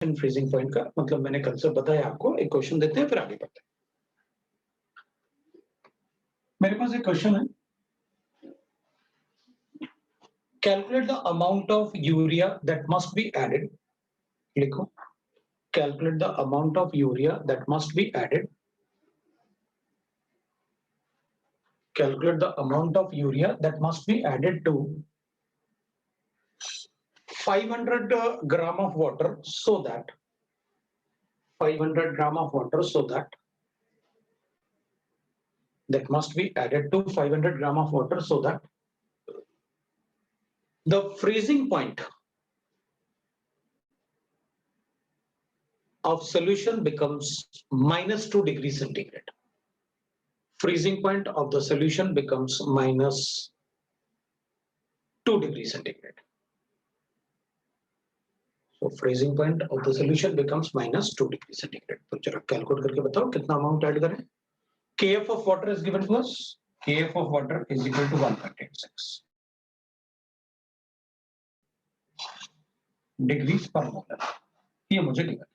Freezing point का मतलब मैंने कंसेप्ट बताया आपको। एक क्वेश्चन देते हैं फिर आगे बढ़ते हैं। मेरे पास एक क्वेश्चन है, calculate the amount of urea that must be added. लिखो, calculate the amount of urea that must be added. Calculate the amount of urea that must be added to 500 gram of water so that 500 gram of water so that must be added to 500 gram of water so that the freezing point of solution becomes minus 2 degrees centigrade. Freezing point of the solution becomes minus 2 degrees centigrade. So freezing point of the solution becomes minus 2 degrees centigrade. तो जरा calculate करके बताओ कितना amount add करें। Kf of water is given to us. Kf of water is equal to 1.86 degrees per molar. ये मुझे given.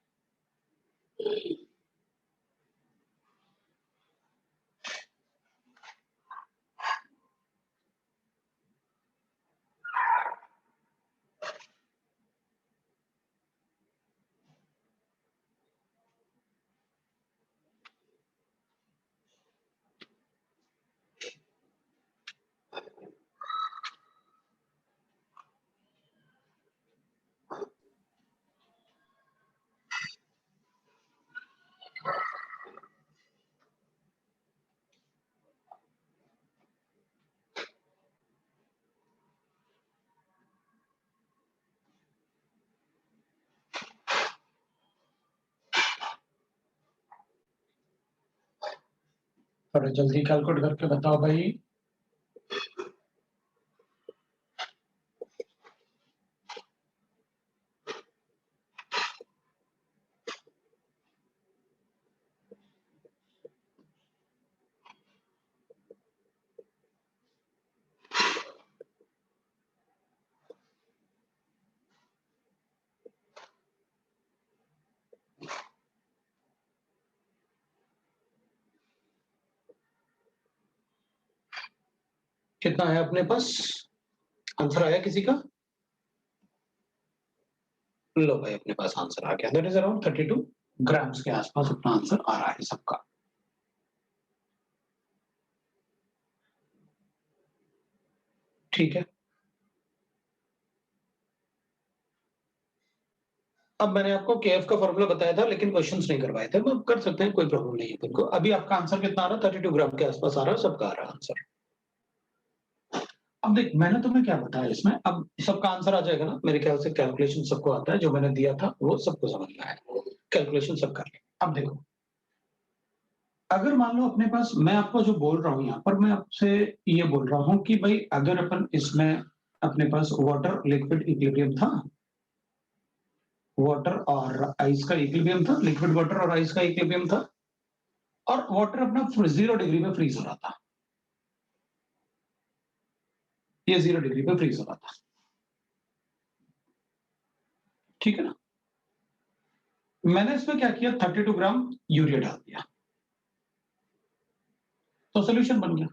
थोड़ा जल्दी कैलकुलेट करके बताओ भाई। कितना है अपने पास? आंसर आया किसी का? लो भाई, अपने पास आंसर आ गया। दैट इज अराउंड 32 ग्राम्स के आसपास अपना आंसर आ रहा है सबका। ठीक है, अब मैंने आपको केएफ का फॉर्मूला बताया था लेकिन क्वेश्चंस नहीं करवाए थे। अब कर सकते हैं, कोई प्रॉब्लम नहीं है बिल्कुल। अभी आपका आंसर कितना आ रहा है? 32 ग्राम के आसपास आ रहा है, सबका आ रहा है आंसर। अब देख, मैंने तुम्हें क्या बताया इसमें, अब सबका आंसर आ जाएगा ना मेरे ख्याल से। कैलकुलेशन सबको आता है, जो मैंने दिया था वो सबको समझ में आया, कैलकुलेशन सब कर लिया। अब देखो, अगर मान लो अपने पास, मैं आपको जो बोल रहा हूँ यहाँ पर, मैं आपसे ये बोल रहा हूँ कि भाई अगर अपन इसमें अपने पास वाटर लिक्विड इक्विलिब्रियम था, वाटर और आइस का इक्विलिब्रियम था, लिक्विड वाटर और आइस का इक्विलिब्रियम था, और वाटर अपना 0 डिग्री में फ्रीज हो रहा था। ये 0 डिग्री पे फ्रीज हो रहा था, ठीक है ना। मैंने इसमें क्या किया, 32 ग्राम यूरिया डाल दिया तो सोल्यूशन बन गया।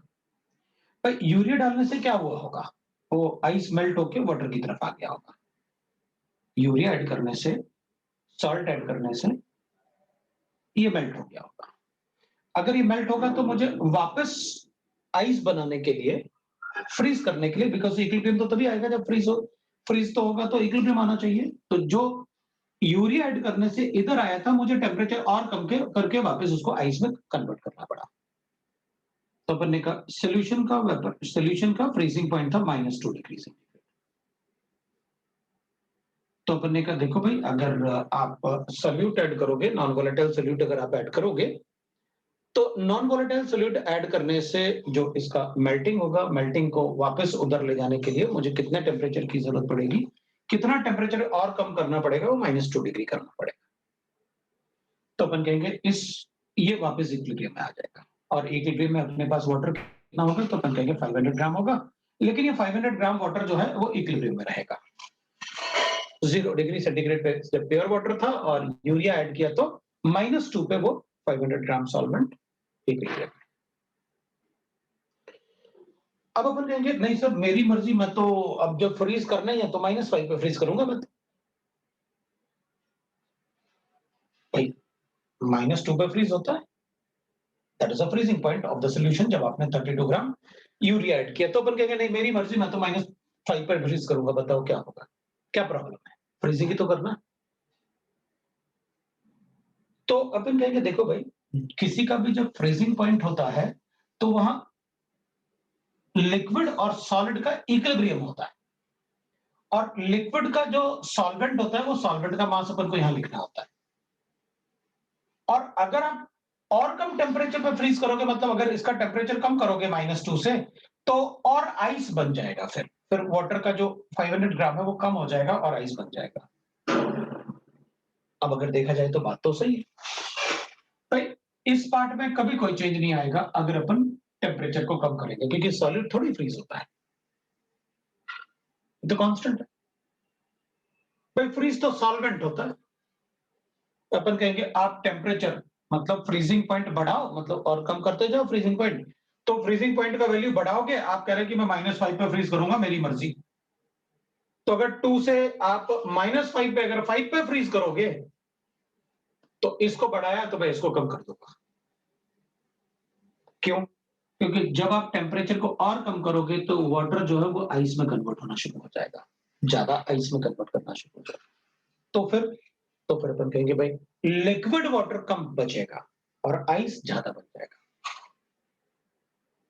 भाई यूरिया डालने से क्या हुआ होगा, वो आइस मेल्ट होके वाटर की तरफ आ गया होगा। यूरिया ऐड करने से, सॉल्ट ऐड करने से ये मेल्ट हो गया होगा। अगर ये मेल्ट होगा तो मुझे वापस आइस बनाने के लिए, फ्रीज करने के लिए, बिकॉज इक्विलिब्रियम तो तभी आएगा जब फ्रीज तो होगा, तो इक्विलिब्रियम आना चाहिए। तो जो यूरिया ऐड करने से इधर आया था, मुझे टेम्परेचर और कम करके वापस उसको आइस में कन्वर्ट करना पड़ा। तो अपन ने कहा सोल्यूशन का फ्रीजिंग पॉइंट था -2 डिग्री सेंटीग्रेड। तो अपन ने कहा देखो भाई, अगर आप सोल्यूट ऐड करोगे, नॉन वोलेटाइल सोल्यूट अगर आप ऐड करोगे, तो नॉन वोलेटाइल सोल्यूट ऐड करने से जो इसका मेल्टिंग होगा, मेल्टिंग को वापस उधर ले जाने के लिए मुझे कितने टेम्परेचर की जरूरत पड़ेगी, कितना टेम्परेचर और कम करना पड़ेगा, वो -2 डिग्री करना पड़ेगा। तो अपन कहेंगे ये वापस इक्विलिब्रियम में आ जाएगा, और इक्विलिब्रियम में अपने पास वाटर कितना होगा, तो अपन कहेंगे 500 ग्राम होगा। लेकिन ये 500 ग्राम वाटर जो है वो इक्विलिब्रियम में रहेगा। 0 डिग्री सेंटीग्रेड पे जब प्योर वाटर था और यूरिया ऐड किया तो -2 पे वो 500 ग्राम सॉल्वेंट इक्विलिब्रियम। अब अपन कहेंगे नहीं सर मेरी मर्जी, मैं तो अब जब फ्रीज करना ही है तो -5 पे फ्रीज करूंगा मैं। भाई -2 पे फ्रीज होता है, that is a freezing point of the solution जब आपने 32 ग्राम यूरिया ऐड किया। तो अपन कहेंगे नहीं मेरी मर्जी, मैं तो -5 पे फ्रीज करूंगा, बताओ क्या होगा, क्या प्रॉब्लम है, फ्रीजिंग ही तो करना। तो अपन कहेंगे देखो भाई, किसी का भी जब फ्रीजिंग पॉइंट होता है तो वहां लिक्विड और सॉलिड का इक्विलिब्रियम होता है, और लिक्विड का जो सॉल्वेंट होता है वो सॉल्वेंट का मास अपन को यहां लिखना होता है। और अगर आप और कम टेम्परेचर पे फ्रीज करोगे, मतलब अगर इसका टेम्परेचर कम करोगे -2 से, तो और आइस बन जाएगा, फिर वाटर का जो 500 ग्राम है वो कम हो जाएगा और आइस बन जाएगा। अब अगर देखा जाए तो बात तो सही है भाई, इस पार्ट में कभी कोई चेंज नहीं आएगा अगर अपन टेम्परेचर को कम करेंगे, क्योंकि सॉलिड थोड़ी फ्रीज होता है, तो कांस्टेंट है भाई। फ्रीज तो सॉल्वेंट होता है। अपन कहेंगे आप टेम्परेचर मतलब फ्रीजिंग पॉइंट बढ़ाओ, मतलब और कम करते जाओ फ्रीजिंग पॉइंट, तो फ्रीजिंग पॉइंट का वैल्यू बढ़ाओगे। आप कह रहे हैं कि मैं -5 पे फ्रीज करूंगा, मेरी मर्जी। तो अगर 2 से आप -5 पे अगर 5 पे फ्रीज करोगे तो इसको बढ़ाया तो मैं इसको कम कर दूंगा। क्यों? क्योंकि जब आप टेम्परेचर को और कम करोगे तो वाटर जो है वो आइस में कन्वर्ट होना शुरू हो जाएगा, ज्यादा आइस में कन्वर्ट करना शुरू हो जाएगा। तो फिर अपन कहेंगे भाई लिक्विड वाटर कम बचेगा और आइस ज्यादा बन जाएगा।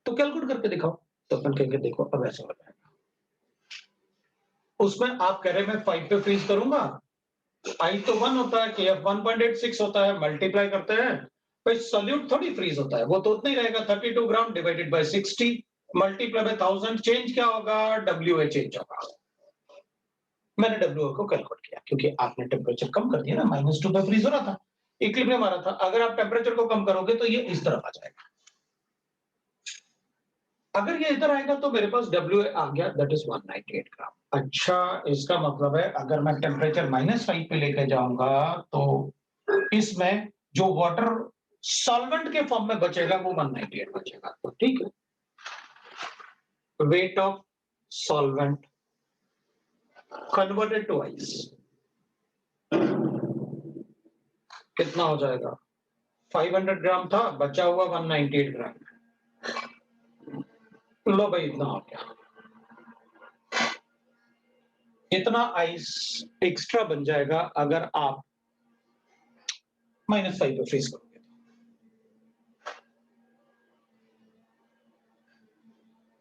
तो कैलकुलेट करके दिखाओ। तो अपन कहेंगे देखो अब ऐसा हो जाएगा, उसमें आप कह रहे हैं मैं 5 पे फ्रीज करूंगा, आई तो 1 होता है, KF 1.86 होता है, मल्टीप्लाई करते हैं भाई, सोल्यूट थोड़ी फ्रीज होता है, वो तो उतना ही रहेगा 32 gram divided by 60 multiply by 1000, change क्या होगा, WA चेंज होगा। मैंने WA को कैलकुलेट किया क्योंकि आपने टेम्परेचर कम कर दिया ना, -2 पे फ्रीज हो रहा था, इक्विलिब्रियम आ रहा था। अगर आप टेम्परेचर को कम करोगे तो ये इस तरफ आ जाएगा। अगर ये इधर आएगा तो मेरे पास WA आ गया, दैट इज 198 ग्राम। अच्छा, इसका मतलब है अगर मैं टेम्परेचर -5 पे लेके जाऊंगा तो इसमें जो वाटर सॉल्वेंट के फॉर्म में बचेगा वो 198 बचेगा। तो ठीक है, weight of solvent converted to ice कितना हो जाएगा, 500 ग्राम था, बचा हुआ 198 ग्राम। लो भाई इतना हो गया, इतना आइस एक्स्ट्रा बन जाएगा अगर आप -5 पे फ्रीज करोगे।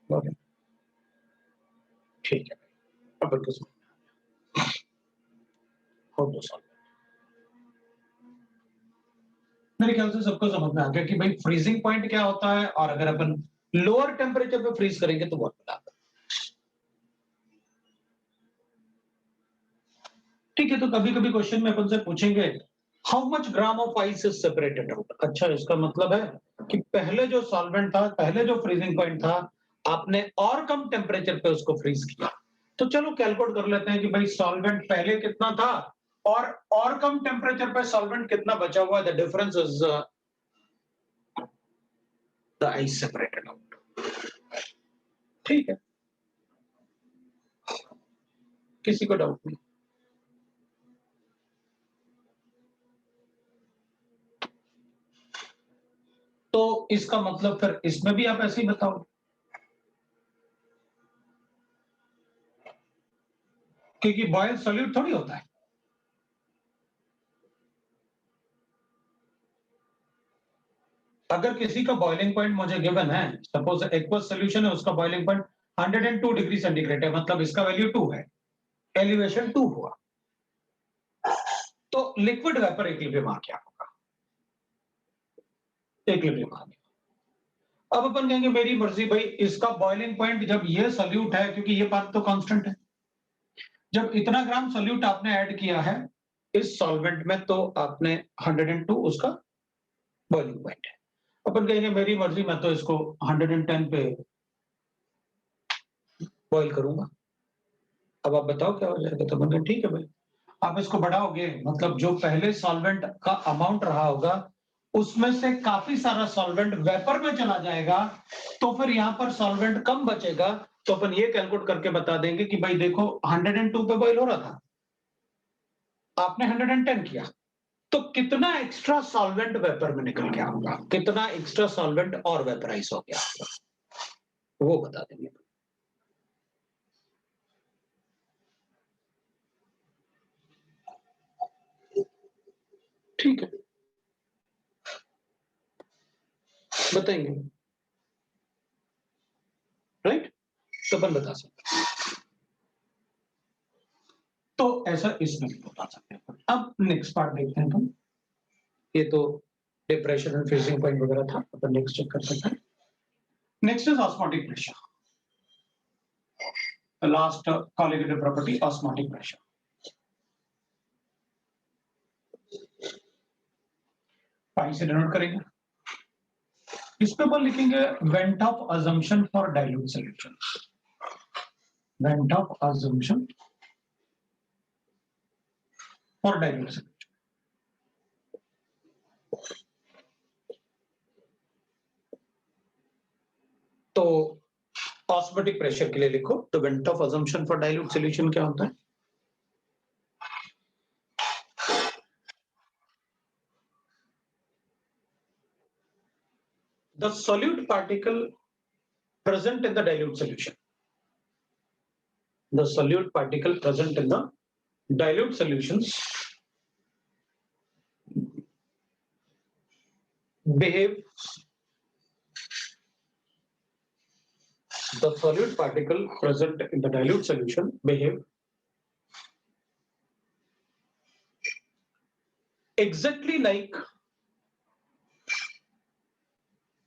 ओके, ठीक है, अपन को हो तो सॉल्व। मेरे ख्याल से सबको समझ में आ गया कि भाई फ्रीजिंग पॉइंट क्या होता है, और अगर अपन लोअर टेम्परेचर पे फ्रीज करेंगे तो बहुत बड़ा। ठीक है, तो कभी कभी क्वेश्चन में अपन से पूछेंगे how much gram of ice is separated out. अच्छा, इसका मतलब है कि पहले जो सॉल्वेंट था, पहले जो फ्रीजिंग पॉइंट था, आपने और कम टेम्परेचर पे उसको फ्रीज किया। तो चलो कैलकुलेट कर लेते हैं कि भाई सॉल्वेंट पहले कितना था और कम टेम्परेचर पे सॉल्वेंट कितना बचा हुआ है। The difference is the ice separated out. ठीक है, किसी को डाउट नहीं? तो इसका मतलब फिर इसमें भी आप ऐसे ही बताओ, क्योंकि बॉयल सॉल्यूट थोड़ी होता है। अगर किसी का बॉइलिंग पॉइंट मुझे गिवन है, सपोज एक्वस सॉल्यूशन है, उसका बॉइलिंग पॉइंट 102 डिग्री सेंटीग्रेड है, मतलब इसका वैल्यू 2 है, एलिवेशन 2 हुआ, तो लिक्विड वेपर इक्विलिब्रियम आ गया होगा, इक्विलिब्रियम आ गया। अब अपन कहेंगे मेरी मर्जी भाई, इसका बॉइलिंग पॉइंट जब ये सॉल्यूट है, क्योंकि ये बात तो कांस्टेंट है, जब इतना ग्राम सॉल्यूट आपने ऐड किया है इस सॉल्वेंट में तो आपने 102 उसका बॉइलिंग पॉइंट है। अपन कहेंगे मेरी मर्जी, मैं तो इसको 110 पे बॉइल करूंगा। अब आप बताओ क्या हो जाएगा। तो अपन कहें ठीक है भाई, आप इसको बढ़ाओगे मतलब जो पहले सॉल्वेंट का अमाउंट रहा होगा उसमें से काफी सारा सॉल्वेंट वेपर में चला जाएगा, तो फिर यहां पर सॉल्वेंट कम बचेगा। तो अपन ये कैलकुलेट करके बता देंगे कि भाई देखो 102 पे बॉईल हो रहा था, आपने 110 किया, तो कितना एक्स्ट्रा सॉल्वेंट वेपर में निकल गया होगा, कितना एक्स्ट्रा सॉल्वेंट और वेपराइज हो गया होगा, वो बता देंगे। ठीक है, बताएंगे, राइट? तो अपन बता सकते हैं। तो ऐसा इसमें भी बता सकते हैं। अब नेक्स्ट पार्ट देखते हैं हम। ये तो डिप्रेशन एंड फ्रीजिंग पॉइंट वगैरह था, अपन नेक्स्ट चेक कर सकते हैं। Next is osmotic pressure, the last colligative property, osmotic pressure. पाई से डिनोट करेंगे, इस पे अपन लिखेंगे went of assumption for dilute solution, went of assumption for dilute solution. तो ऑस्मोटिक प्रेशर के लिए लिखो, तो went of assumption for dilute solution क्या होता है? The solute particle present in the dilute solution, the solute particle present in the dilute solutions behave, the solute particle present in the dilute solution behave exactly like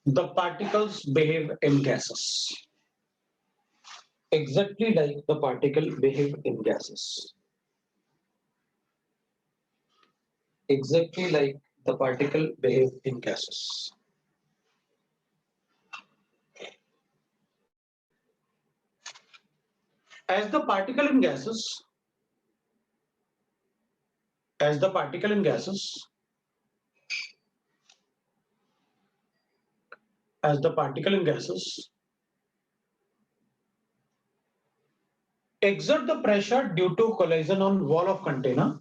the particles behave in gases, exactly like the particle behave in gases, exactly like the particle behave in gases. As the particle in gases, as the particle in gases, as the particle in gases exert the pressure due to collision on wall of container,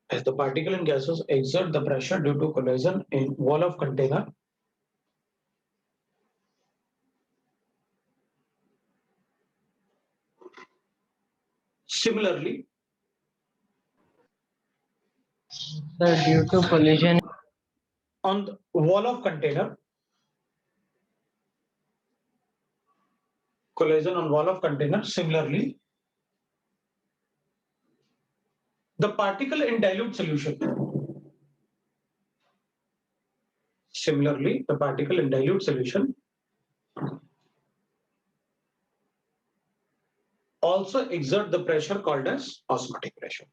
as the particle in gases exert the pressure due to collision in wall of container, similarly due to collision on the wall of container, collision on wall of container, similarly the particle in dilute solution, similarly the particle in dilute solution also exert the pressure called as osmotic pressure.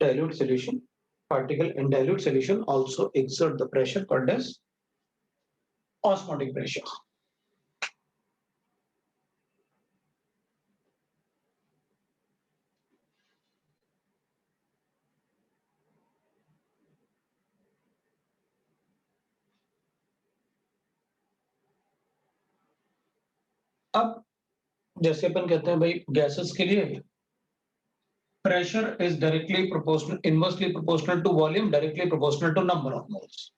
Dilute solution, particle in dilute solution also exert the pressure called as osmotic pressure. अब जैसे अपन कहते हैं भाई gases के लिए pressure is directly proportional, inversely proportional to volume, directly proportional to number of moles.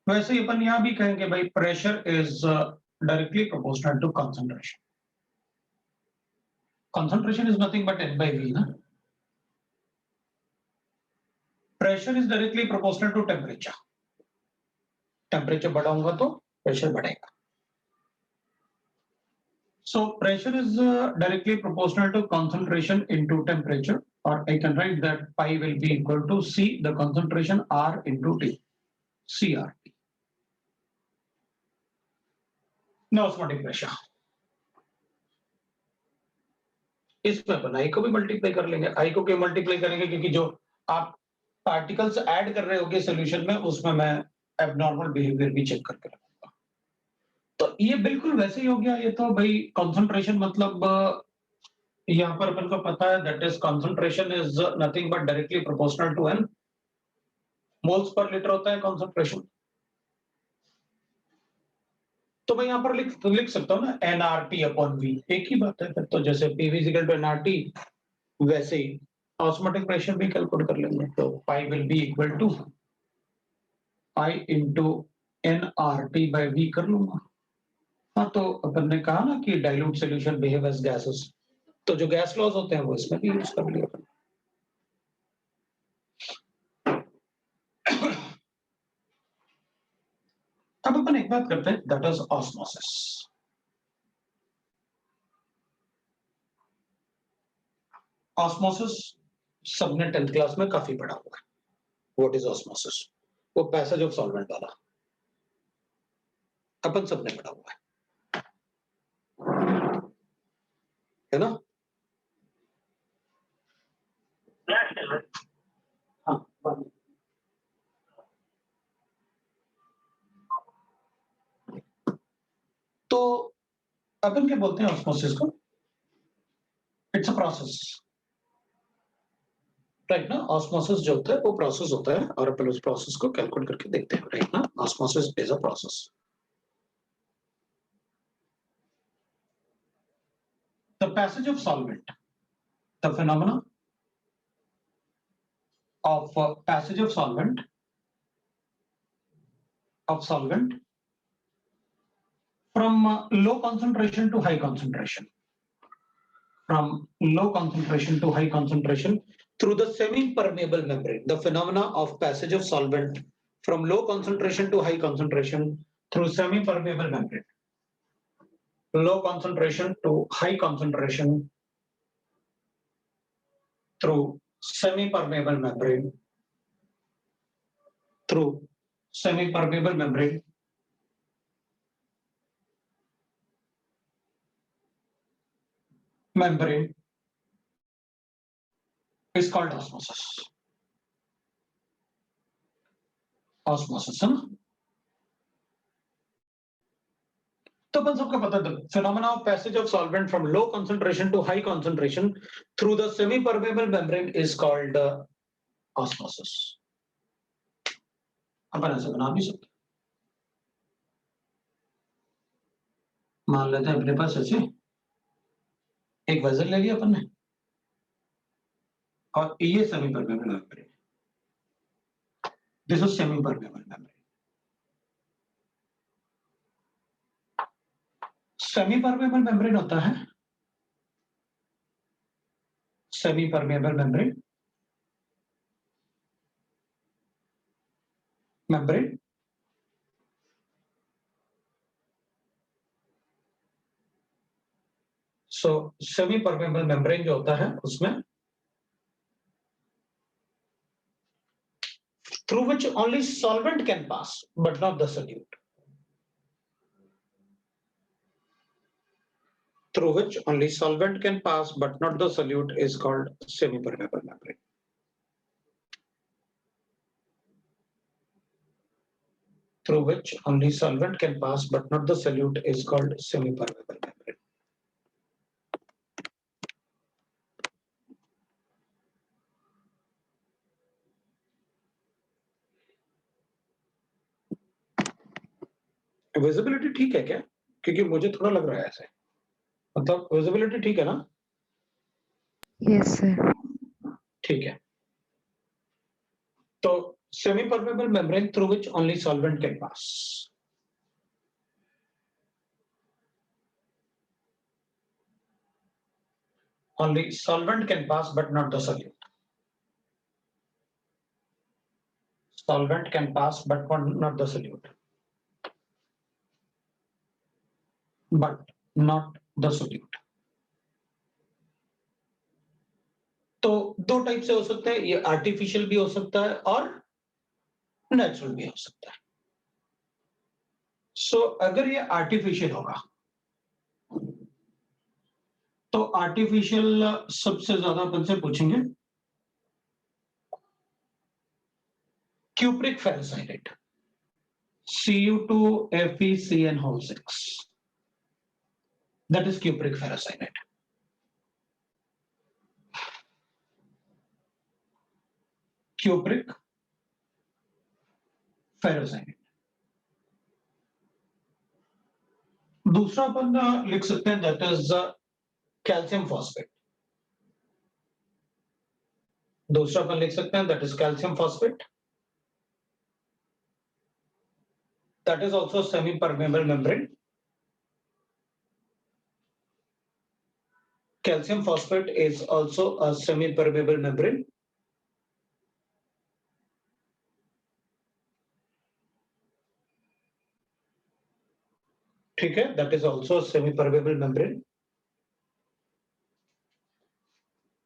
वैसे ही अपन यहां भी कहेंगे भाई pressure is directly proportional to concentration. Concentration is nothing but N by V, ना? Pressure is directly proportional to temperature. Temperature बढ़ा होगा तो pressure बढ़ेगा. So pressure is directly proportional to concentration into temperature, or I can write that pi will be equal to C, the concentration, R into T, CRT. Now osmotic pressure. इसमें अपन आई को भी multiply कर लेंगे, आई को क्यों multiply करेंगे, क्योंकि जो आप पार्टिकल्स ऐड कर रहे होगे सॉल्यूशन में उसमें मैं एबनॉर्मल बिहेवियर भी चेक करके रखूंगा। तो ये बिल्कुल वैसे ही हो गया, ये तो भाई कंसंट्रेशन मतलब यहाँ पर अपन को पता है that is concentration is nothing but directly proportional to n moles per litre होता है कंसंट्रेशन। तो मैं यहाँ पर लिख सकता हूँ ना एनआरटी अपॉन वी, एक ही बात है फिर तो, जैसे पीवी इक्वल टू एनआरटी वैसे ही ऑस्मोटिक प्रेशर भी कैलकुलेट कर लेंगे। तो pi will be equal to i into NRT by V कर लूंगा। हाँ, तो अपन ने कहा ना कि dilute solution behave as gases, तो जो गैस लॉज होते हैं वो इसमें भी यूज कर लिया अपन। अब अपन एक बात करते हैं, दैट इज ऑस्मोसिस। ऑस्मोसिस सबने 10th क्लास में काफी पढ़ा हुआ है। What is osmosis? वो पैसेज ऑफ सॉल्वेंट वाला अपन सबने पढ़ा हुआ है ना? हाँ, तो अपन क्या बोलते हैं ऑस्मोसिस को? इट्स अ प्रोसेस, राइट ना? ऑस्मोसिस जो होता है वो प्रोसेस होता है, और अपन उस प्रोसेस को कैलकुलेट करके देखते हैं, राइट ना? Osmosis is a process. The passage of solvent, the phenomena of passage of solvent from low concentration to high concentration, through the semi-permeable membrane. The phenomena of passage of solvent from low concentration to high concentration through semi-permeable membrane. Low concentration to high concentration through semi-permeable membrane. Through semi-permeable membrane. Membrane is called osmosis. Osmosis है ना? तो अपन सबको पता है phenomena of passage of solvent from low concentration to high concentration through the semi-permeable membrane is called osmosis. अपन ऐसे बना भी सकते, मान लेते हैं अपने पास ऐसे एक वेसल ले लिया अपन ने, और ये semi-permeable membrane, this is semi-permeable membrane. Semi-permeable membrane होता है, semi-permeable membrane so semi-permeable membrane जो होता है उसमें through which only solvent can pass but not the solute. Through which only solvent can pass but not the solute is called semi-permeable membrane. Through which only solvent can pass but not the solute is called semi-permeable membrane. Visibility ठीक है क्या? क्योंकि मुझे थोड़ा लग रहा है ऐसे, मतलब विजिबिलिटी ठीक है ना? Yes, sir. ठीक है, तो semi-permeable membrane through which only solvent can pass. Only solvent can pass but not the solute. Solvent can pass but not the solute. But not the solute. तो दो टाइप से हो सकता है, ये आर्टिफिशियल भी हो सकता है और नेचुरल भी हो सकता है। सो अगर ये आर्टिफिशियल होगा तो आर्टिफिशियल सबसे ज्यादा अपन से पूछेंगे cupric ferrocyanide, Cu2FeCN6, that is cupric ferrocyanide. Cupric, ferrocyanide. दूसरा अपन लिख सकते हैं दैट इज कैल्शियम फॉस्फेट। दूसरा अपन लिख सकते हैं that is calcium phosphate. That is also semi permeable membrane. Calcium phosphate is also a semi-permeable membrane. ठीक है, that is also a semi-permeable membrane.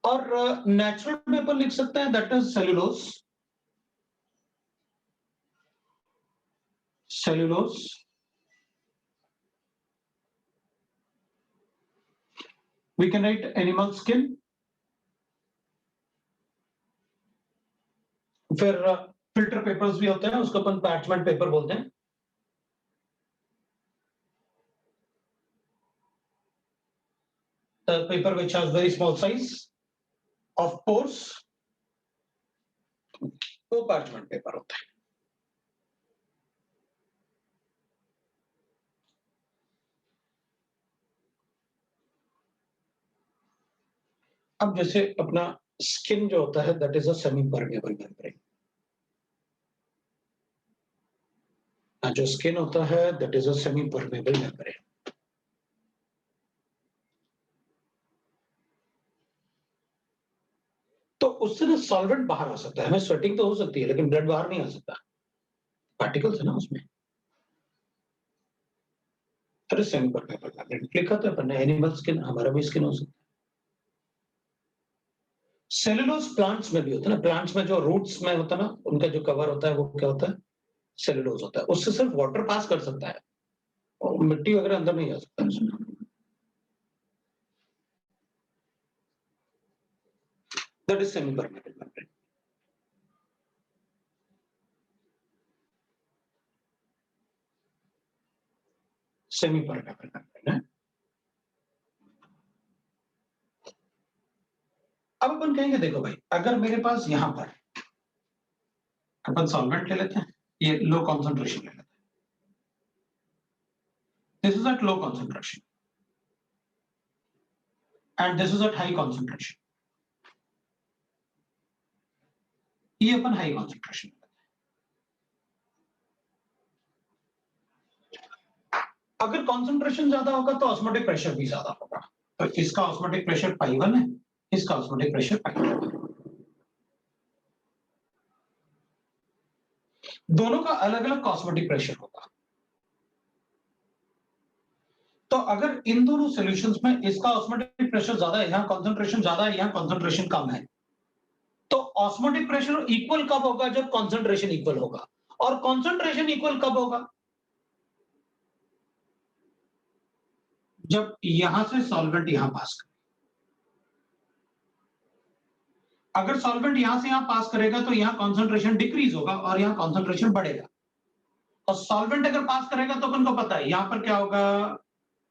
और नेचुरल में अपन लिख सकते हैं that is cellulose. Cellulose. We can write animal skin. फिर filter papers भी होते हैं, उसको अपन पैचमेंट पेपर बोलते हैं। The paper which has very small size of pores, वो पैचमेंट पेपर होता है। अब जैसे अपना स्किन जो होता है that is a semi permeable membrane. जो स्किन होता है that is a semi permeable membrane. तो उससे ना सॉल्वेंट बाहर आ सकता है, हमें स्वेटिंग तो हो सकती है लेकिन ब्लड बाहर नहीं आ सकता, पार्टिकल्स है ना उसमें। अरे सेमी परमेबल मेम्ब्रेन लिखा तो अपन ने, एनिमल स्किन, हमारा भी स्किन हो सकता है। सेलुलोज प्लांट्स में भी होता है ना, प्लांट्स में जो रूट्स में होता है ना, उनका जो कवर होता है वो क्या होता है, सेलुलोज होता है। उससे सिर्फ वाटर पास कर सकता है और मिट्टी वगैरह अंदर नहीं आ सकता उसमें। That is semi permeable membrane. Semi permeable membrane है। अब अपन कहेंगे देखो भाई, अगर मेरे पास यहां पर अपन सॉल्वेंट ले लेते हैं, ये लो कॉन्सेंट्रेशन ले लेते हैं, this is at low concentration and this is at high concentration. ये अपन हाई कॉन्सेंट्रेशन। अगर कॉन्सेंट्रेशन ज्यादा होगा तो ऑस्मोटिक प्रेशर भी ज्यादा होगा। तो इसका ऑस्मोटिक प्रेशर पाई 1 है, इसका ऑस्मोटिक प्रेशर पाई 2 है। दोनों का अलग अलग ऑस्मोटिक प्रेशर होगा। तो अगर इन दोनों सॉल्यूशंस में इसका ऑस्मोटिक प्रेशर ज्यादा है, यहाँ कॉन्सेंट्रेशन ज्यादा है, यहाँ कॉन्सेंट्रेशन कम है, तो ऑस्मोटिक प्रेशर इक्वल कब होगा, जब कॉन्सेंट्रेशन इक्वल होगा। और कॉन्सेंट्रेशन इक्वल कब होगा, जब यहां से सॉल्वेंट यहां पास करे। अगर सॉल्वेंट यहां से यहां पास करेगा तो यहां कॉन्सेंट्रेशन डिक्रीज होगा और यहां कॉन्सेंट्रेशन बढ़ेगा। और सॉल्वेंट अगर पास करेगा तो अपन को पता है यहां पर क्या होगा,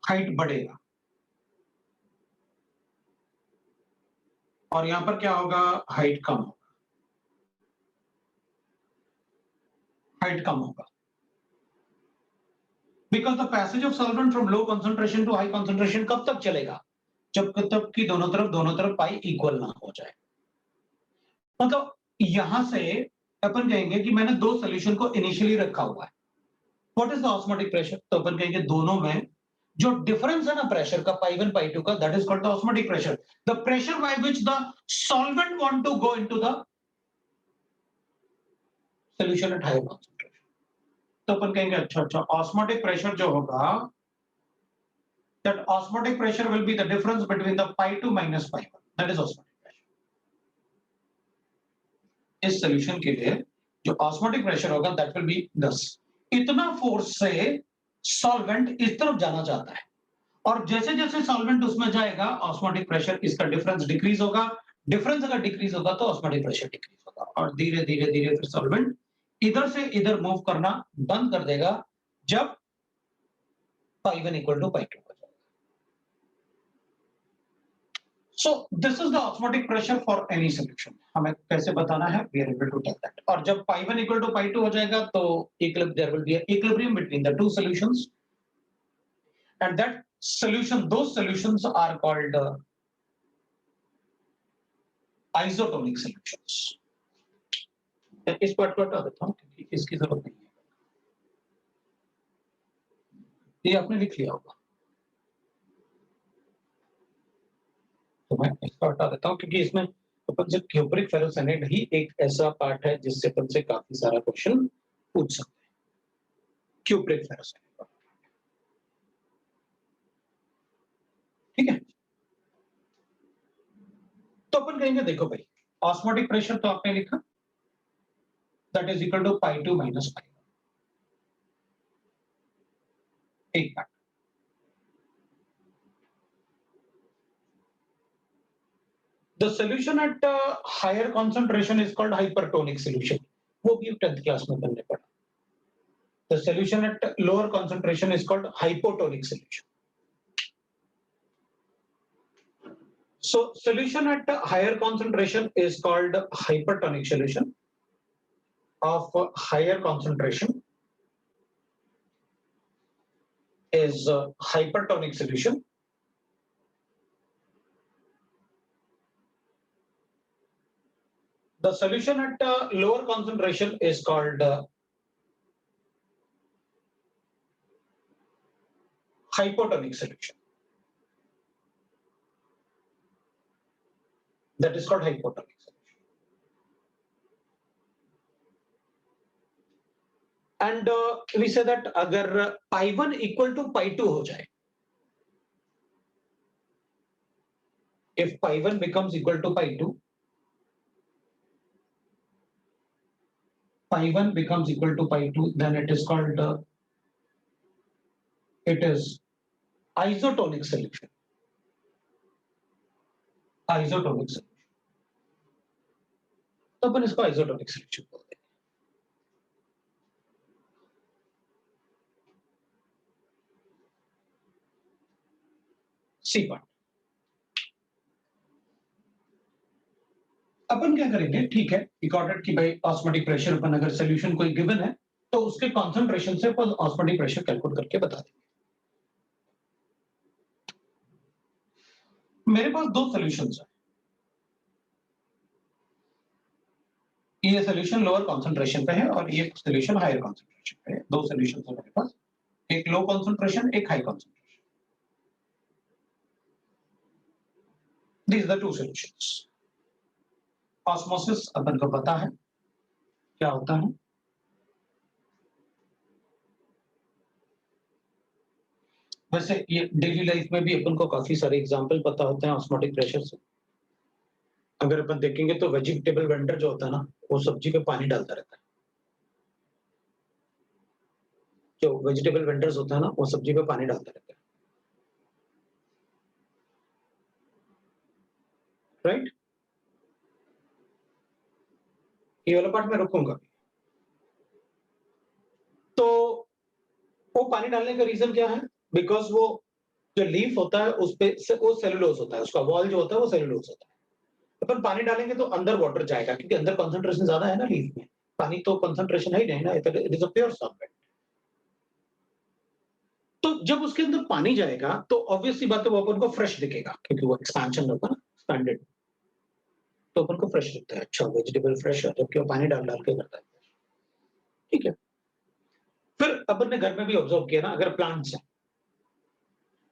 हाइट बढ़ेगा और यहां पर क्या होगा, हाइट कम होगा, हाइट कम होगा। Because the passage of solvent from low concentration to high concentration कब तक चलेगा, जब तक कि दोनों तरफ पाई इक्वल ना हो जाए। मतलब यहां से अपन कहेंगे कि मैंने दो सॉल्यूशन को इनिशियली रखा हुआ है, what is the osmotic pressure, तो अपन कहेंगे दोनों में जो डिफरेंस है ना प्रेशर का, पाई 1 पाई 2 का, that is called the osmotic pressure, the pressure by which the solvent want to go into the solution at higher concentration. तो अपन कहेंगे अच्छा ऑस्मोटिक प्रेशर जो होगा, that osmotic pressure will be the difference between the pi 2 minus pi 1, that is osmotic pressure। इस solution के लिए जो ऑस्मोटिक प्रेशर होगा दैट विल बी 10। इतना फोर्स से सॉल्वेंट इस तरफ जाना चाहता है और जैसे जैसे सॉल्वेंट उसमें जाएगा ऑस्मोटिक प्रेशर, इसका डिफरेंस डिक्रीज होगा। डिफरेंस अगर डिक्रीज होगा तो ऑस्मोटिक प्रेशर डिक्रीज होगा और धीरे धीरे धीरे फिर सॉल्वेंट इधर से इधर मूव करना बंद कर देगा जब पाई 1 इक्वल टू पाई 2 हो जाएगा। So this is the osmotic pressure for any solution. हमें कैसे बताना है? We are able to tell that. और जब pi 1 equal to pi 2 हो जाएगा तो there will be an equilibrium between the two solutions, and that solution, those solutions are called isotonic solutions. इस पार्ट को हटा देता हूँ क्योंकि इसकी जरूरत नहीं है, ये आपने लिख लिया होगा, तो मैं इसको हटा देता हूँ क्योंकि इसमें अपन से क्यूप्रिक फेरोसेनेट ही एक ऐसा पार्ट है जिससे अपन से काफी सारा क्वेश्चन पूछ सकते हैं, क्यूप्रिक फेरोसेनेट। ठीक है, तो अपन कहेंगे देखो भाई, ऑस्मोटिक प्रेशर तो आपने लिखा, that is equal to pi 2 minus pi 1, एक part. The solution at higher concentration is called hypertonic solution. वो भी 10th क्लास में पढ़ने पड़ा। The solution at lower concentration is called hypotonic solution. So solution at higher concentration is called hypertonic solution. Of higher concentration is hypertonic solution. The solution at lower concentration is called hypotonic solution. That is called hypotonic solution. And we say that अगर pi 1 equal to pi 2 हो जाए, if pi 1 becomes equal to pi 2, pi 1 becomes equal to pi 2, then it is called it is isotonic solution. Isotonic solution. तो अपन इसको isotonic solution बोलते हैं। C part अपन क्या करेंगे, ठीक है, रिकॉर्डेड कि भाई ऑस्मोटिक प्रेशर अपन अगर सॉल्यूशन कोई गिवन है तो उसके कंसंट्रेशन से अपन ऑस्मोटिक प्रेशर कैलकुलेट करके बता देंगे। मेरे पास दो सॉल्यूशंस हैं, ये सॉल्यूशन लोअर कंसंट्रेशन पे है और ये सॉल्यूशन हायर कंसंट्रेशन पे है। दो सॉल्यूशंस हैं मेरे पास, एक लो कंसंट्रेशन, एक high concentration. These are the two solutions. Osmosis अपन को पता है क्या होता है, वैसे ये डेली लाइफ में भी अपन को काफी सारे एग्जांपल पता होते हैं ऑस्मोटिक प्रेशर से। अगर अपन देखेंगे तो वेजिटेबल वेंडर जो होता है ना, वो सब्जी पे पानी डालता रहता है। जो वेजिटेबल वेंडर्स होता है ना, वो सब्जी पे पानी डालता रहता है, राइट? ये वाला पार्ट मैं रखूंगा। तो वो पानी डालने का रीजन क्या है? बिकॉज वो जो लीफ होता है उस पे वो सेलुलोज होता है, उसका वॉल जो होता है वो सेलुलोज होता है। अपन पानी डालेंगे तो अंदर वाटर जाएगा क्योंकि अंदर कंसंट्रेशन ज्यादा है ना लीफ में, पानी तो कंसंट्रेशन है ही नहीं ना, it is a pure solvent. तो जब उसके अंदर पानी जाएगा तो ऑब्वियस सी बात है वो अपन को फ्रेश दिखेगा क्योंकि वो एक्सपेंशन होगा ना, एक्सपेंडेड, तो अपन को फ्रेश दिखता है। अच्छा, वेजिटेबल फ्रेश है जबकि वो पानी डाल डाल के करता है, ठीक है। फिर अपन ने घर में भी ऑब्जर्व किया ना, अगर प्लांट्स हैं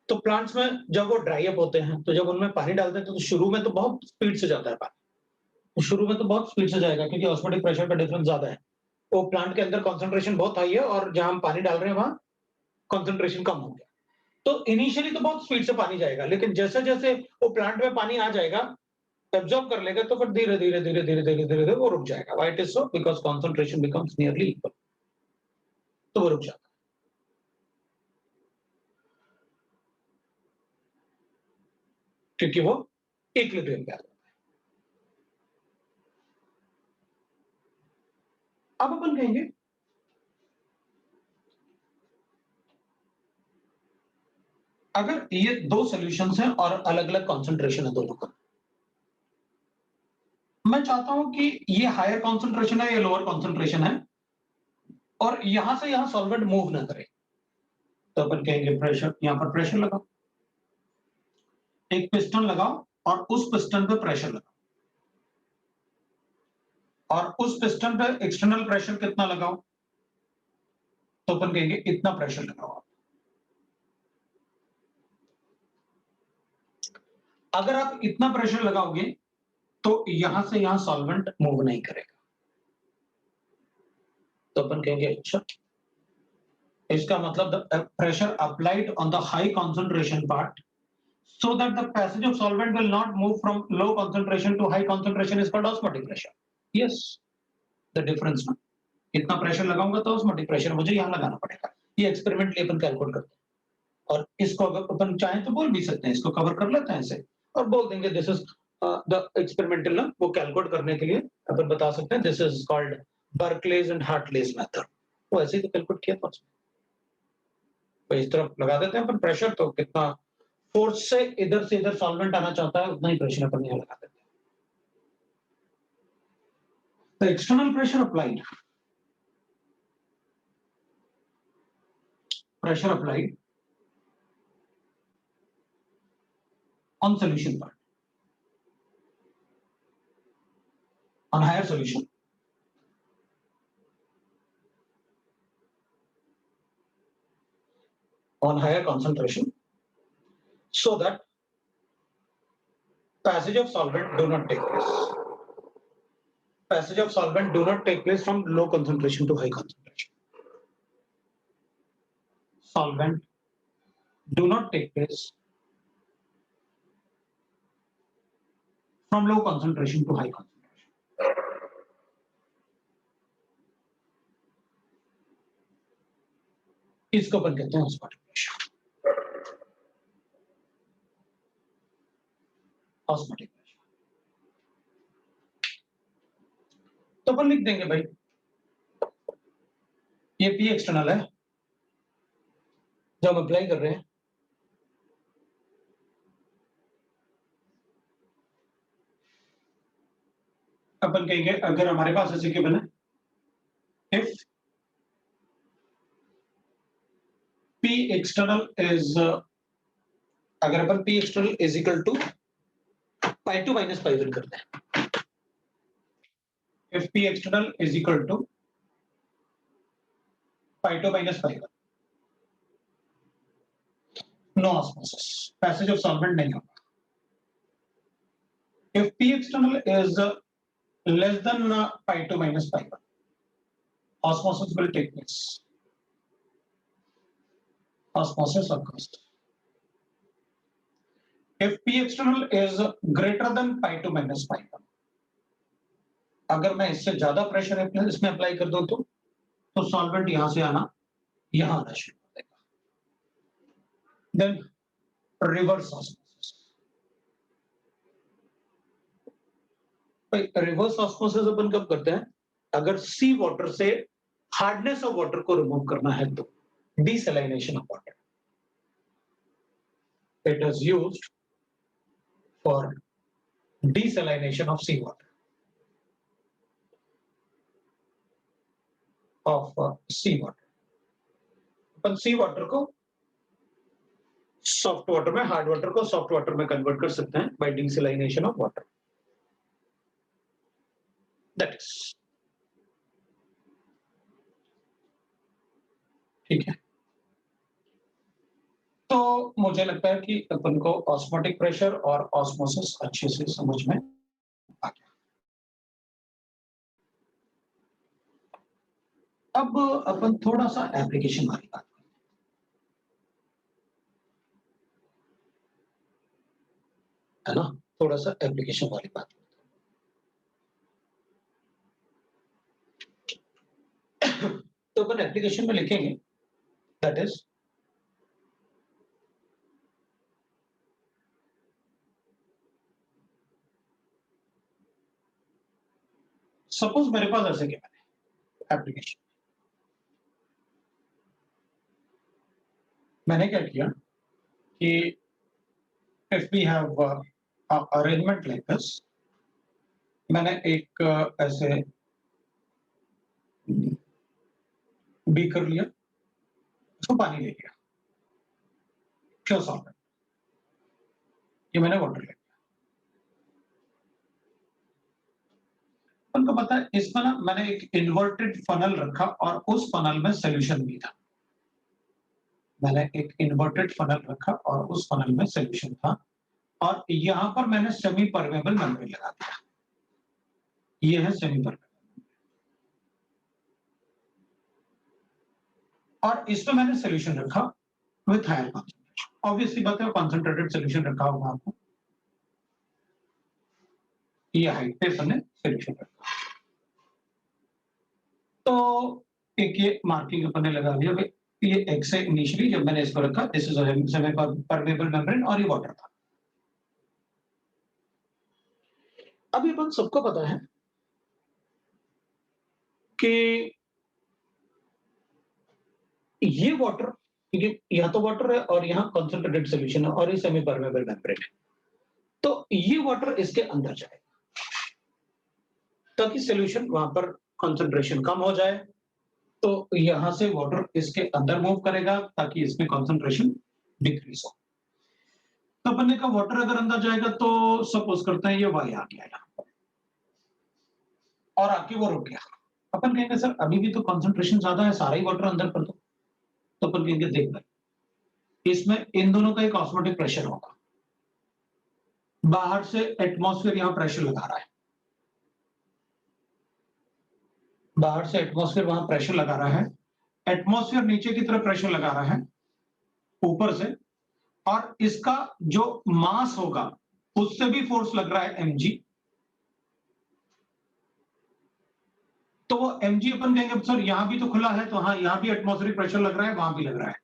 तो प्लांट्स में जब वो ड्राई अप होते हैं तो जब उनमें पानी डालते हैं तो शुरू में तो बहुत स्पीड से जाता है पानी, तो शुरू में तो बहुत स्पीड से जाएगा क्योंकि ऑस्मोटिक प्रेशर का डिफरेंस ज्यादा है। वो प्लांट के अंदर कंसंट्रेशन बहुत हाई है और जहां हम पानी डाल रहे हैं वहां कंसंट्रेशन कम हो गया, तो इनिशियली तो बहुत स्पीड से पानी जाएगा, लेकिन जैसे जैसे वो प्लांट में पानी आ जाएगा, एब्जॉर्ब कर लेगा, तो फिर धीरे धीरे धीरे धीरे धीरे धीरे धीरे वो रुक जाएगा। Why it is so? Because concentration becomes nearly equal, तो वो रुक जाता है। क्योंकि वो इक्विलिब्रियम पे आ जाता है। अब अपन कहेंगे अगर ये दो सॉल्यूशंस हैं और अलग-अलग कंसंट्रेशन है दोनों का, मैं चाहता हूं कि ये हायर कॉन्सेंट्रेशन है, ये लोअर कॉन्सेंट्रेशन है, और यहां से यहां सॉल्वेंट मूव ना करे, तो अपन कहेंगे प्रेशर, यहां पर प्रेशर लगाओ, एक पिस्टन लगाओ और उस पिस्टन पे प्रेशर लगाओ, और उस पिस्टन पे एक्सटर्नल प्रेशर कितना लगाओ, तो अपन कहेंगे इतना प्रेशर लगाओ। अगर आप इतना प्रेशर लगाओगे तो यहां से यहां सॉल्वेंट मूव नहीं करेगा, तो अपन कहेंगे अच्छा, इसका मतलब the pressure applied on the high concentration part so that the passage of solvent will not move from low concentration to high concentration is called osmotic pressure. Yes, the difference ना, इतना प्रेशर लगाऊंगा तो osmotic pressure मुझे यहाँ लगाना पड़ेगा। ये experimentally अपन calculate करते हैं, और इसको अगर अपन चाहें तो बोल भी सकते हैं, इसको कवर कर लेते हैं ऐसे और बोल देंगे दिस इज द एक्सपेरिमेंटल ना, वो कैलकुलेट करने के लिए अपन बता सकते हैं this is called Berkeley and Hartley method. वो ऐसे ही तो कैलकुलेट किया था उसमें, तो इस तरफ लगा देते हैं अपन प्रेशर, तो कितना फोर्स से इधर सॉल्वेंट आना चाहता है उतना ही प्रेशर अपन यहाँ लगा देते हैं। The external pressure applied on solution part, on higher solution, on higher concentration, so that passage of solvent do not take place. Passage of solvent do not take place from low concentration to high concentration. Solvent do not take place from low concentration to high concentration. इसको अपन कहते हैं osmotic pressure. Osmotic pressure तो अपन लिख देंगे भाई, ये P external है जो हम अप्लाई कर रहे हैं, अपन कहेंगे अगर हमारे पास ऐसे गिवन है, इफ P external is अगर अपन P external is equal to pi 2 minus pi 1 करते हैं, if P external is equal to pi 2 minus pi 1, no osmosis, passage of solvent नहीं होगा। if P external is less than pi 2 minus pi 1, osmosis will take place, osmosis occurs। if P external is greater than pi 2 minus pi 1, अगर मैं इससे ज्यादा pressure इसमें apply कर दूं तो सॉल्वेंट यहां से आना, यहां आना शुरू कर देगा। Then reverse osmosis, reverse osmosis अपन कब करते हैं, अगर सी वाटर से हार्डनेस ऑफ वाटर को रिमूव करना है तो desalination of water, it is used for desalination of sea water, of sea water. अपन सी वाटर को सॉफ्ट वाटर में, हार्ड वाटर को सॉफ्ट वाटर में कन्वर्ट कर सकते हैं by desalination of water, that is ठीक है। तो मुझे लगता है कि अपन को ऑस्मोटिक प्रेशर और ऑस्मोसिस अच्छे से समझ में आ गया। अब अपन थोड़ा सा एप्लीकेशन वाली बात करते हैं, है ना, थोड़ा सा एप्लीकेशन वाली बात करते हैं। तो अपन एप्लीकेशन में लिखेंगे दैट इज सपोज मेरे पास ऐसे क्या है एप्लीकेशन, मैंने क्या किया कि if we have arrangement like this, मैंने एक ऐसे बीकर लिया, उसको पानी ले लिया, प्योर सॉल्वेंट, ये मैंने वाटर ले लिया। उनको पता है इसमें ना मैंने एक इन्वर्टेड फनल रखा और उस फनल में सॉल्यूशन भी था। मैंने एक इन्वर्टेड फनल रखा और उस फनल में सॉल्यूशन था और यहां पर मैंने सेमी परमेबल मेम्ब्रेन लगा दिया। ये है सेमी परमेबल और इसमें मैंने सॉल्यूशन रखा विथ हायर कॉन्सेंट्रेशन। ऑब्वियसली बात है कॉन्सेंट्रेटेड सॉल्यूशन रखा होगा आपको। ये हाइट पे हमने सॉल्यूशन रखा, तो एक ये मार्किंग अपन ने लगा दिया भाई, ये एक्स है इनिशियली जब मैंने इसको रखा, this is semi permeable membrane और ये वाटर था। अभी अपन सबको पता है कि ये वाटर, क्योंकि यहाँ तो वाटर है और यहाँ कॉन्सेंट्रेटेड सॉल्यूशन है और ये सेमी परमेबल मेम्ब्रेन है, तो ये वाटर इसके अंदर जाएगा ताकि सॉल्यूशन वहां पर कॉन्सेंट्रेशन कम हो जाए, तो यहां से वाटर इसके अंदर मूव करेगा ताकि इसमें कॉन्सेंट्रेशन डिक्रीज हो। तो अपन ने कहा वाटर अगर अंदर जाएगा तो सपोज करते हैं ये वाई आ गया यहाँ और आके वो रुक गया। अपन कहेंगे सर अभी भी तो कॉन्सेंट्रेशन ज्यादा है, सारा ही वाटर अंदर कर दो। तो अपन कहेंगे देख भाई, इसमें इन दोनों का एक ऑस्मोटिक प्रेशर होगा, बाहर से एटमॉस्फेयर यहां प्रेशर लगा रहा है, बाहर से एटमॉस्फेयर वहां प्रेशर लगा रहा है, एटमॉस्फेयर नीचे की तरफ प्रेशर लगा रहा है ऊपर से, और इसका जो मास होगा उससे भी फोर्स लग रहा है mg, तो वो mg अपन कहेंगे सर यहां भी तो खुला है, तो हाँ यहां भी एटमॉस्फेरिक प्रेशर लग रहा है, वहां भी लग रहा है,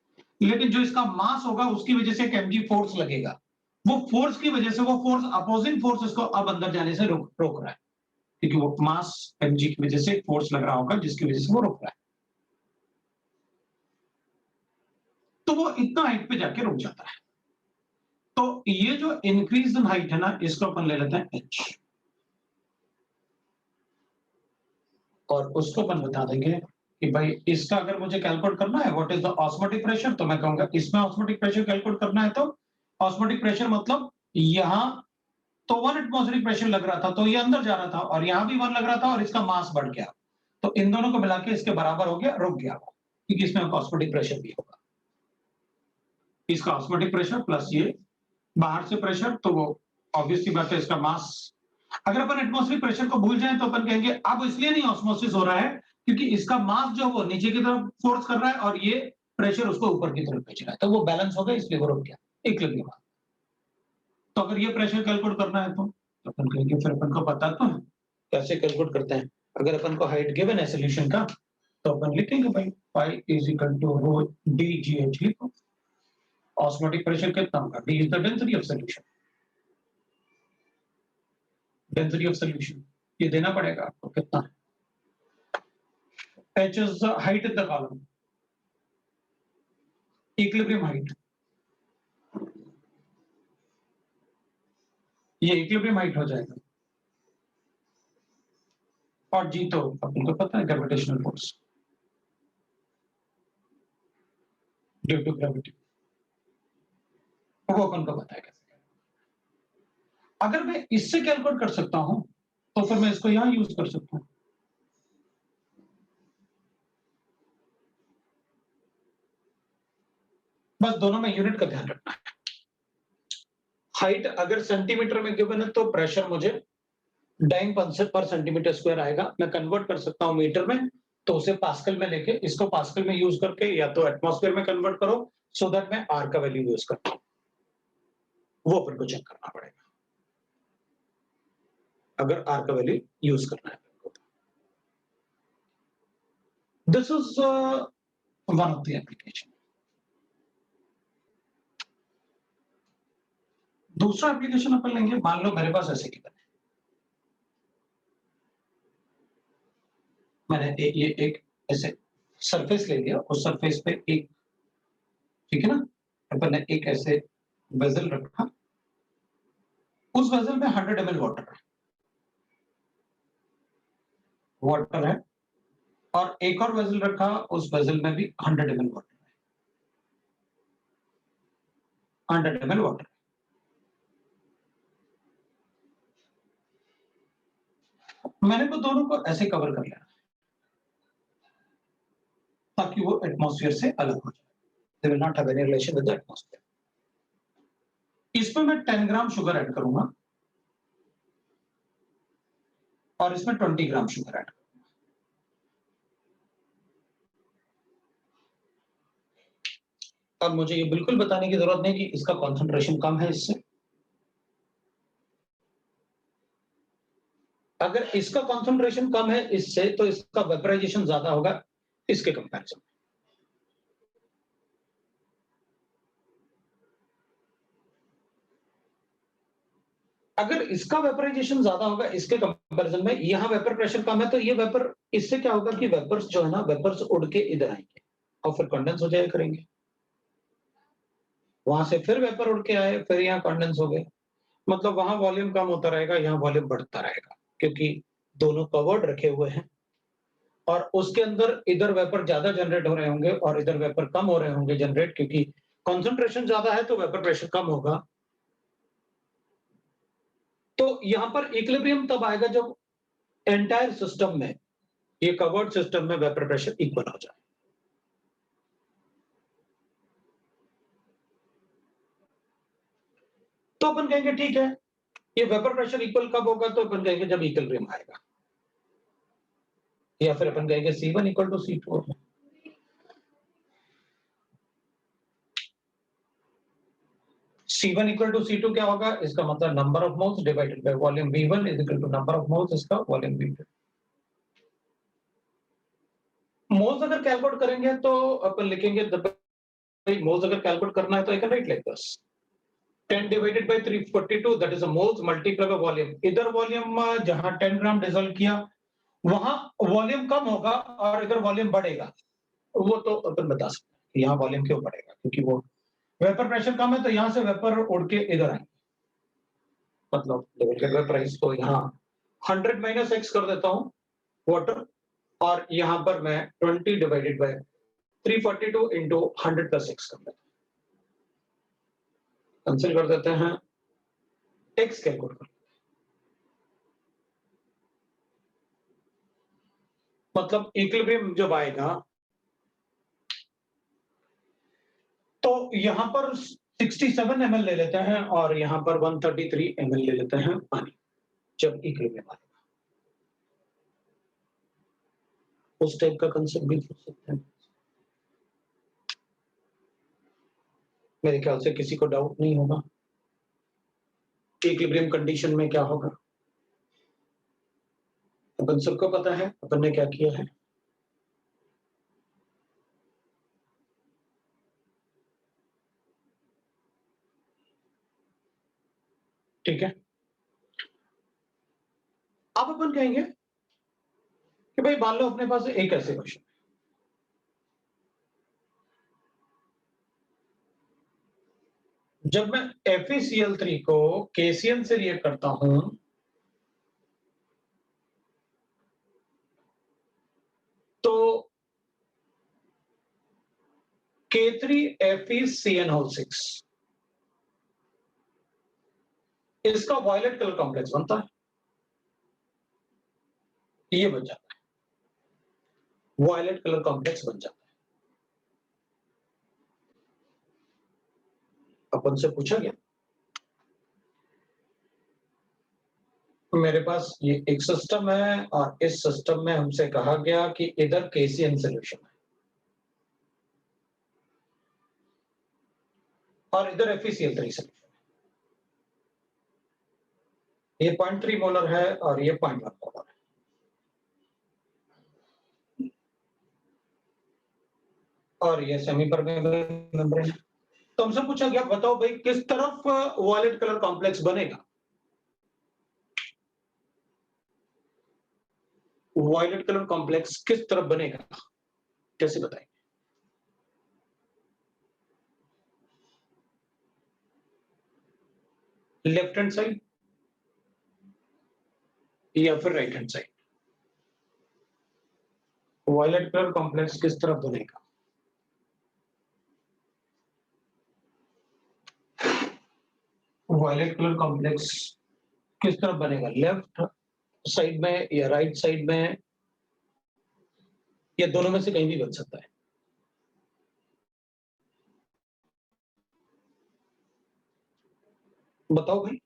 लेकिन जो इसका मास होगा उसकी वजह से एक mg फोर्स लगेगा, वो फोर्स की वजह से वो फोर्स अपोजिंग फोर्स इसको अब अंदर जाने से रोक रहा है, क्योंकि वो मास mg की वजह से फोर्स लग रहा होगा जिसकी वजह से वो रोक रहा है, तो वो इतना हाइट पे जाके रुक जाता है। तो ये जो इंक्रीज इन हाइट है ना, इसको अपन ले लेते हैं h, और उसको अपन बता देंगे कि भाई इसका अगर मुझे कैलकुलेट करना है what is the osmotic pressure, तो मैं कहूंगा इसमें ऑस्मोटिक प्रेशर कैलकुलेट करना है, तो ऑस्मोटिक प्रेशर मतलब यहां तो 1 एटमॉस्फेरिक प्रेशर लग रहा था तो ये अंदर जा रहा था, और यहां भी 1 लग रहा था और इसका मास बढ़ गया, तो इन दोनों को मिला के इसके बराबर हो गया, रुक गया वो, क्योंकि इसमें ऑस्मोटिक प्रेशर भी होगा, इसका ऑस्मोटिक प्रेशर प्लस ये बाहर से प्रेशर, तो वो ऑब्वियसली बात है इसका मास। अगर अपन एटमॉस्फेरिक प्रेशर को भूल जाएं तो अपन कहेंगे अब इसलिए नहीं ऑस्मोसिस हो रहा है क्योंकि इसका मास जो वो नीचे की तरफ फोर्स कर रहा है और ये प्रेशर उसको ऊपर की तरफ भेज रहा है, तो वो बैलेंस हो गया इसलिए वो रुक गया, एक लगी बात। तो अगर ये प्रेशर कैलकुलेट करना है तो अपन कहेंगे फिर अपन को पता तो है कैसे कैलकुलेट करते हैं। अगर अपन को हाइट गिवन है सॉल्यूशन का तो अपन लिखेंगे भाई pi is equal to rho D G H, लिखो ऑस्मोटिक प्रेशर कितना होगा, D is the density of solution, density of solution ये देना पड़ेगा आपको कितना है, h is the height in the column, equilibrium height, ये इक्विलिब्रियम हाइट हो जाएगा, और जी तो अपन को पता है gravitational force due to gravity, वो अपन को पता है कैसे। अगर मैं इससे कैलकुलेट कर सकता हूं तो फिर मैं इसको यहां यूज कर सकता हूं, बस दोनों में यूनिट का ध्यान रखना है। हाइट अगर सेंटीमीटर में गिवन है तो प्रेशर मुझे डाइन पर सेंटीमीटर स्क्वायर आएगा, मैं कन्वर्ट कर सकता हूं मीटर में, तो उसे पास्कल में लेके इसको पास्कल में यूज करके या तो एटमॉस्फेयर में कन्वर्ट करो सो दैट मैं आर का वैल्यू यूज करता हूं, वो अपन को चेक करना पड़ेगा अगर आर का वैल्यू यूज करना है। This is one of the application. दूसरा एप्लीकेशन अपन लेंगे, मान लो मेरे पास ऐसे की है, मैंने ये एक ऐसे सरफेस ले लिया, उस सरफेस पे एक, ठीक है ना, अपन ने एक ऐसे वेजल रखा, उस वेजल में 100 ml वाटर है, वाटर है और एक और वेसल रखा, उस वेसल में भी 100 ml वाटर है, 100 ml वाटर। मैंने तो दोनों को ऐसे कवर कर लिया ताकि वो एटमॉस्फेयर से अलग हो जाए। They will not have any relation with the atmosphere. इसमें मैं 10 ग्राम शुगर ऐड करूंगा और इसमें 20 ग्राम शुगर ऐड करूंगा। अब मुझे ये बिल्कुल बताने की जरूरत नहीं कि इसका कॉन्सेंट्रेशन कम है इससे। अगर इसका कॉन्सेंट्रेशन कम है इससे, तो इसका वेपराइजेशन ज्यादा होगा इसके कंपैरिजन में। अगर इसका वेपराइजेशन ज्यादा होगा इसके कंपैरिजन में, यहां वेपर प्रेशर कम है, तो ये वेपर, इससे क्या होगा कि वेपर्स जो है ना, वेपर्स उड़ के इधर आएंगे और फिर कंडेंस हो जाया करेंगे। वहां से फिर वेपर उड़ के आए, फिर यहाँ कंडेंस हो गए। मतलब वहां वॉल्यूम कम होता रहेगा, यहाँ वॉल्यूम बढ़ता रहेगा, क्योंकि दोनों कवर्ड रखे हुए हैं। और उसके अंदर इधर वेपर ज्यादा जनरेट हो रहे होंगे और इधर वेपर कम हो रहे होंगे जनरेट, क्योंकि कॉन्सेंट्रेशन ज्यादा है तो वेपर प्रेशर कम होगा। तो यहां पर इक्विलिब्रियम तब आएगा जब एंटायर सिस्टम में, ये कवर्ड सिस्टम में वेपर प्रेशर इक्वल हो जाए। तो अपन कहेंगे ठीक है, ये वेपर प्रेशर इक्वल कब होगा, तो अपन कहेंगे जब इक्विलिब्रियम आएगा, या फिर अपन कहेंगे C1 इक्वल टू C2 होगा। C1 इक्वल टू C2 क्या होगा, इसका मतलब number of moles divided by volume V1 is equal to number of moles इसका वॉल्यूम V2। मोल्स अगर कैलकुलेट करेंगे तो अपन लिखेंगे, मोल्स अगर कैलकुलेट करना है तो I can write like this, 10 divided by 342 that is a moles multiply by volume. इधर वॉल्यूम जहां 10 ग्राम डिसॉल्व किया वहां वॉल्यूम कम होगा और इधर वॉल्यूम बढ़ेगा। वो तो अपन बता सकते हैं यहाँ वॉल्यूम क्यों बढ़ेगा, क्योंकि वो वेपर प्रेशर कम है, तो यहां से वेपर उड़ के इधर आएंगे। मतलब लिमिटेड वेपर प्राइस को यहाँ 100 माइनस एक्स कर देता हूँ वाटर, और यहाँ पर मैं 20 divided by 342 into 100 plus x कर देता हूँ। कैंसिल कर देते हैं, एक्स कैलकुलेट कर, मतलब इक्विलिब्रियम जब आएगा तो यहां पर 67 ml ले लेते हैं और यहां पर 133 ml ले लेते हैं पानी, जब इक्विलिब्रियम आएगा। उस टाइप का कंसेप्ट भी सोच सकते हैं। मेरे ख्याल से किसी को डाउट नहीं होगा इक्विलिब्रियम कंडीशन में क्या होगा। अपन सबको पता है अपन ने क्या किया है। ठीक है, अब अपन कहेंगे कि भाई मान लो अपने पास एक ऐसे क्वेश्चन, जब मैं FeCl3 को KCl से रिएक्ट करता हूं तो K3FeCN6 इसका वायलेट कलर कॉम्प्लेक्स बनता है, ये बन जाता है, वायलेट कलर कॉम्प्लेक्स बन जाता है। अपन से पूछा गया, मेरे पास ये एक सिस्टम है और इस सिस्टम में हमसे कहा गया कि इधर KCN सॉल्यूशन है और इधर FeCl3 सॉल्यूशन है। ये 0.3 मोलर है और ये 0.1 मोलर है। और ये सेमी परमेबल मेम्ब्रेन है। तो हमसे पूछा गया, बताओ भाई किस तरफ वायलेट कलर कॉम्प्लेक्स बनेगा। वायलेट कलर कॉम्प्लेक्स किस तरफ बनेगा, कैसे बताएं। लेफ्ट हैंड साइड या फिर right hand side. Violet colour complex किस तरफ बनेगा? वायलेट कलर कॉम्प्लेक्स किस तरफ बनेगा? लेफ्ट साइड में या राइट साइड में या दोनों में से कहीं भी बन सकता है? बताओ भाई।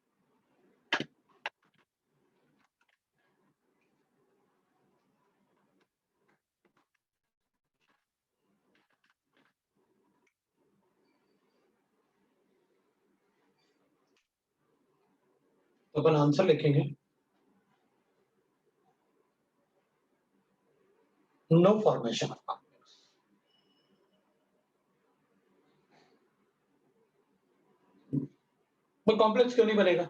तो अपन आंसर लिखेंगे नो फॉर्मेशन ऑफ कॉम्प्लेक्स। वो कॉम्प्लेक्स क्यों नहीं बनेगा?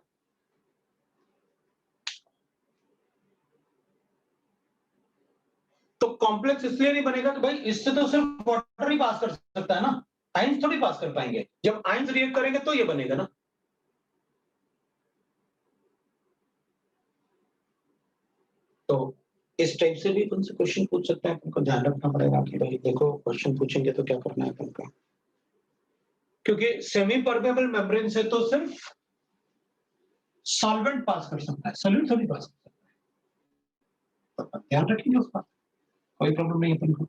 तो कॉम्प्लेक्स इसलिए नहीं बनेगा कि भाई इससे तो सिर्फ वाटर ही पास कर सकता है ना, आयंस थोड़ी पास कर पाएंगे। जब आयंस रिएक्ट करेंगे तो ये बनेगा ना। तो इस टाइप से भी अपन से क्वेश्चन पूछ सकते हैं। अपन को ध्यान रखना पड़ेगा कि भाई देखो क्वेश्चन पूछेंगे तो क्या करना है अपन को, क्योंकि सेमी परमेबल मेम्ब्रेन से तो सिर्फ सॉल्वेंट पास कर सकता है, सॉल्यूट थोड़ी पास कर सकता है। तो ध्यान रखेंगे उसका, कोई प्रॉब्लम नहीं है अपन को।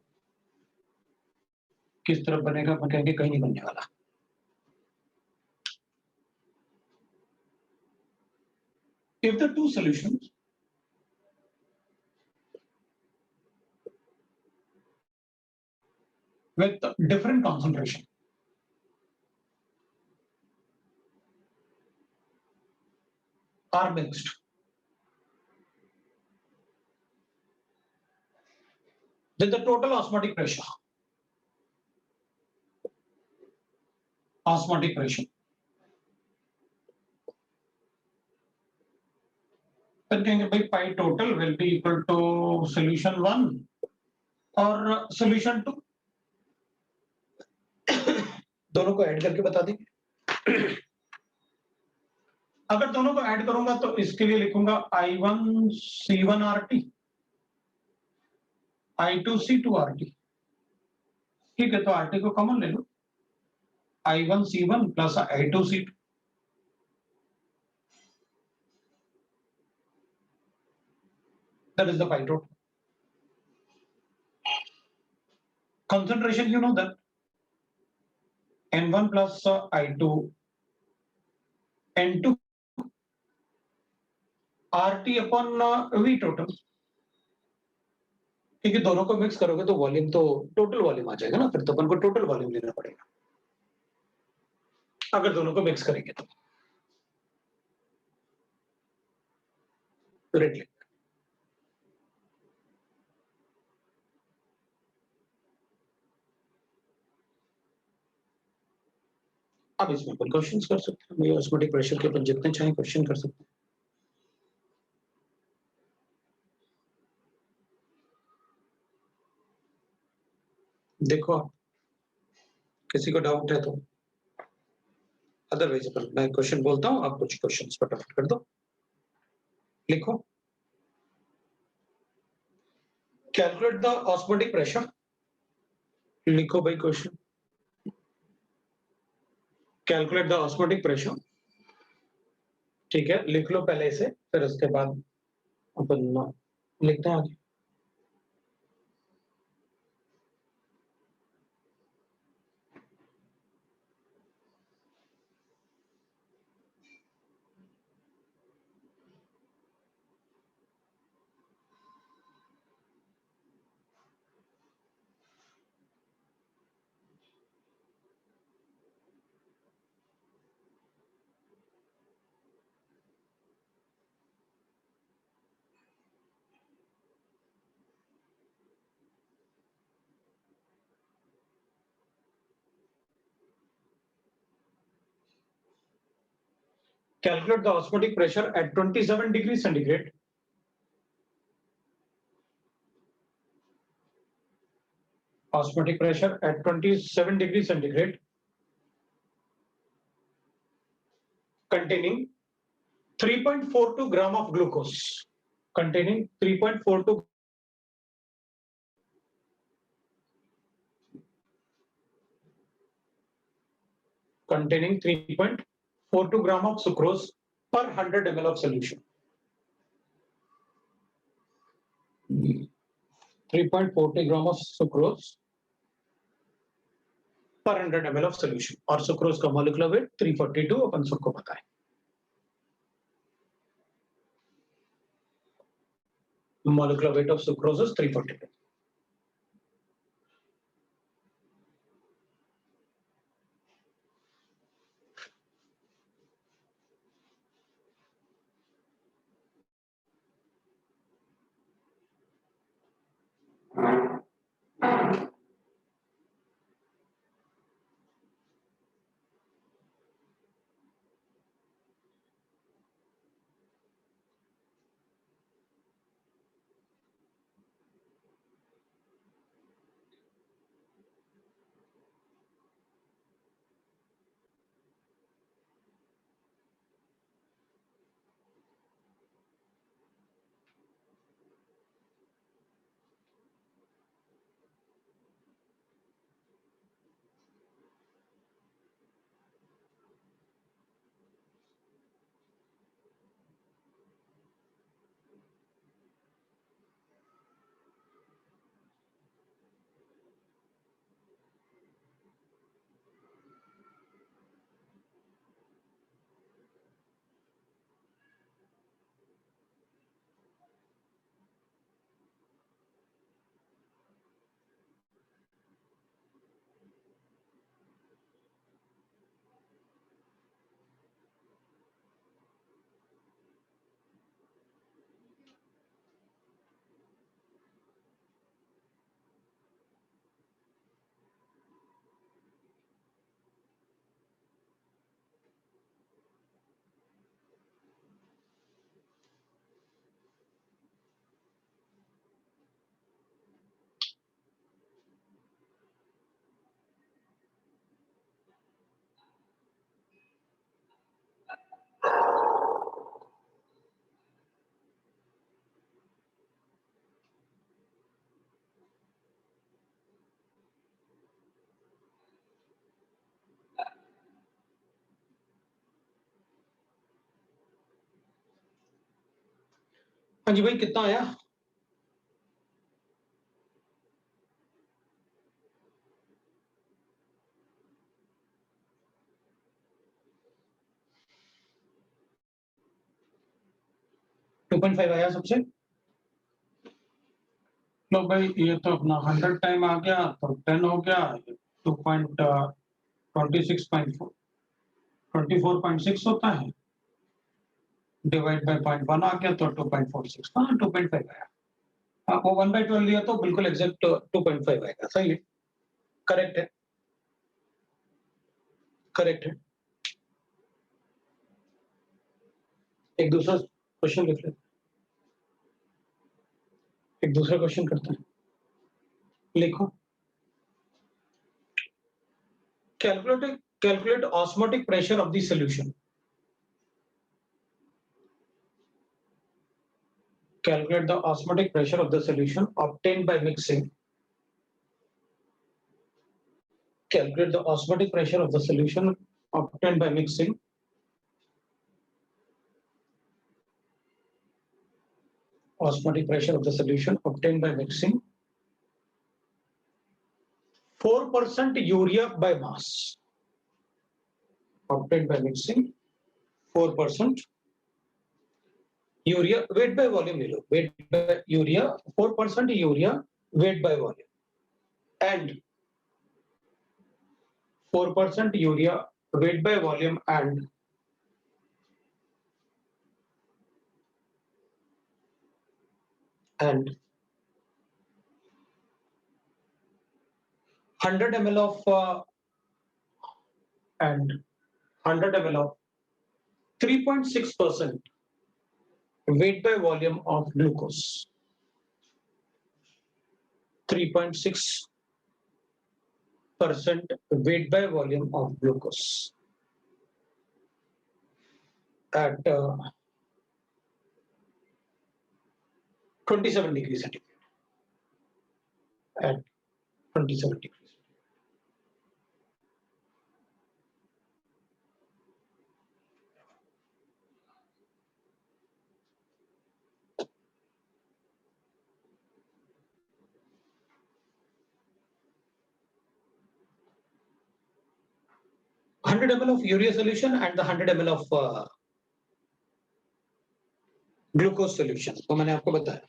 किस तरफ बनेगा अपन कहेंगे कहीं नहीं बनने वाला। If the two solutions with different concentration are mixed, then the total osmotic pressure फिर कहेंगे भाई pi total will be equal to solution 1 और सोल्यूशन 2, दोनों को ऐड करके बता देंगे। अगर दोनों को ऐड करूंगा तो इसके लिए लिखूंगा I1C1RT I2C2RT। ठीक है, तो RT को कॉमन ले लो, I1C1 plus I2C2। That is the pi total. Concentration, you know that N1 plus I2 N2 RT upon V total, क्योंकि दोनों को मिक्स करोगे तो वॉल्यूम तो टोटल वॉल्यूम आ जाएगा ना, फिर तो अपन को टोटल वॉल्यूम लेना पड़ेगा अगर दोनों को मिक्स करेंगे तो। रेट लिख, अब इसमें अपन क्वेश्चंस कर सकते हैं। ये ऑस्मोटिक प्रेशर के अपन जितने चाहे क्वेश्चन कर सकते हैं। देखो आप, किसी को डाउट है तो, अदरवाइज अपन मैं क्वेश्चन बोलता हूँ, आप कुछ क्वेश्चंस फटाफट कर दो। लिखो, कैलकुलेट द ऑस्मोटिक प्रेशर। लिखो भाई question, calculate the osmotic pressure. ठीक है, लिख लो पहले इसे, फिर उसके बाद अपन लिखते हैं आगे। Calculate the osmotic pressure at 27 degrees centigrade. Osmotic pressure at 27 degrees centigrade containing 3.42 gram of glucose. Containing 3.42 containing 3.42 gram of sucrose per 100 ml of solution. 3.40 gram of sucrose per 100 ml of solution, और sucrose का molecular weight 342 अपन सबको पता है. Molecular weight of sucrose is 342. हाँ जी भाई, कितना आया? To 2.5 आया सबसे. लो भाई, ये तो अपना 100 टाइम आ गया तो 10 हो गया. 24.6 होता है, डिवाइड बाय 0.1 आ गया तो 2.46. हाँ, 2.5 आया. हाँ, वो 1/12 लिया तो बिल्कुल एग्जैक्ट 2.5 आएगा. सही है, करेक्ट है, करेक्ट है. एक दूसरा क्वेश्चन लिख लेते, एक दूसरा क्वेश्चन करते हैं. लिखो, calculate osmotic pressure of the solution. Calculate the osmotic pressure of the solution obtained by mixing. Calculate the osmotic pressure of the solution obtained by mixing. Osmotic pressure of the solution obtained by mixing 4% urea by mass. Obtained by mixing 4% urea weight by volume. Weight by urea 4% urea weight by volume and 4% urea weight by volume and 100 ml of 3.6% weight by volume of glucose. 3.6% weight by volume of glucose at 27 degrees centigrade. At 27 degrees. 100 ml of urea solution and the 100 ml of glucose solution, तो मैंने आपको बताया।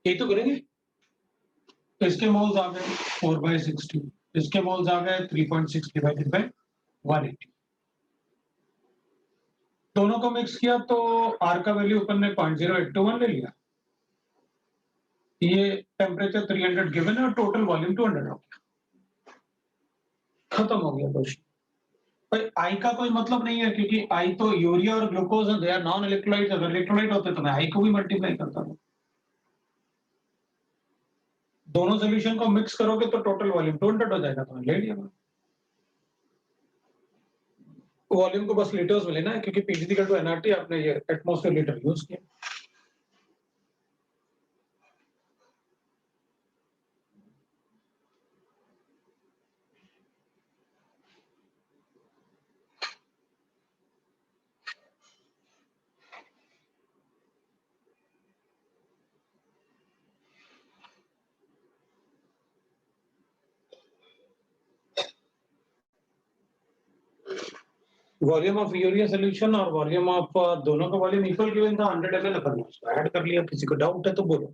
यही तो करेंगे। तो इसके moles आ गए 4/60, इसके मोल्स आ गए 3.6 डिवाइडेड बाय 180। दोनों को मिक्स किया तो आर का वैल्यू अपन ने 0.0821 ले लिया। ये टेम्परेचर 300 गिवन है और टोटल वॉल्यूम 200 हो गया। खत्म हो गया क्वेश्चन। पर आई का कोई मतलब नहीं है, क्योंकि आई तो यूरिया और ग्लूकोज है, दे आर नॉन इलेक्ट्रोलाइट। अगर इलेक्ट्रोलाइट होते तो मैं आई को भी मल्टीप्लाई करता था। दोनों सॉल्यूशन को मिक्स करोगे तो टोटल वॉल्यूम 200 हो जाएगा, तो मैं ले लिया। वॉल्यूम को बस लीटर्स में लेना है, क्योंकि पीजी टू एनआरटी आपने ये एटमॉस्फेयर लीटर यूज किया। वॉल्यूम ऑफ यूरिया सॉल्यूशन और वॉल्यूम ऑफ दोनों का वॉल्यूम इक्वल गिवन था 100 ml अपन उसको ऐड कर लिया। किसी को डाउट है तो बोलो।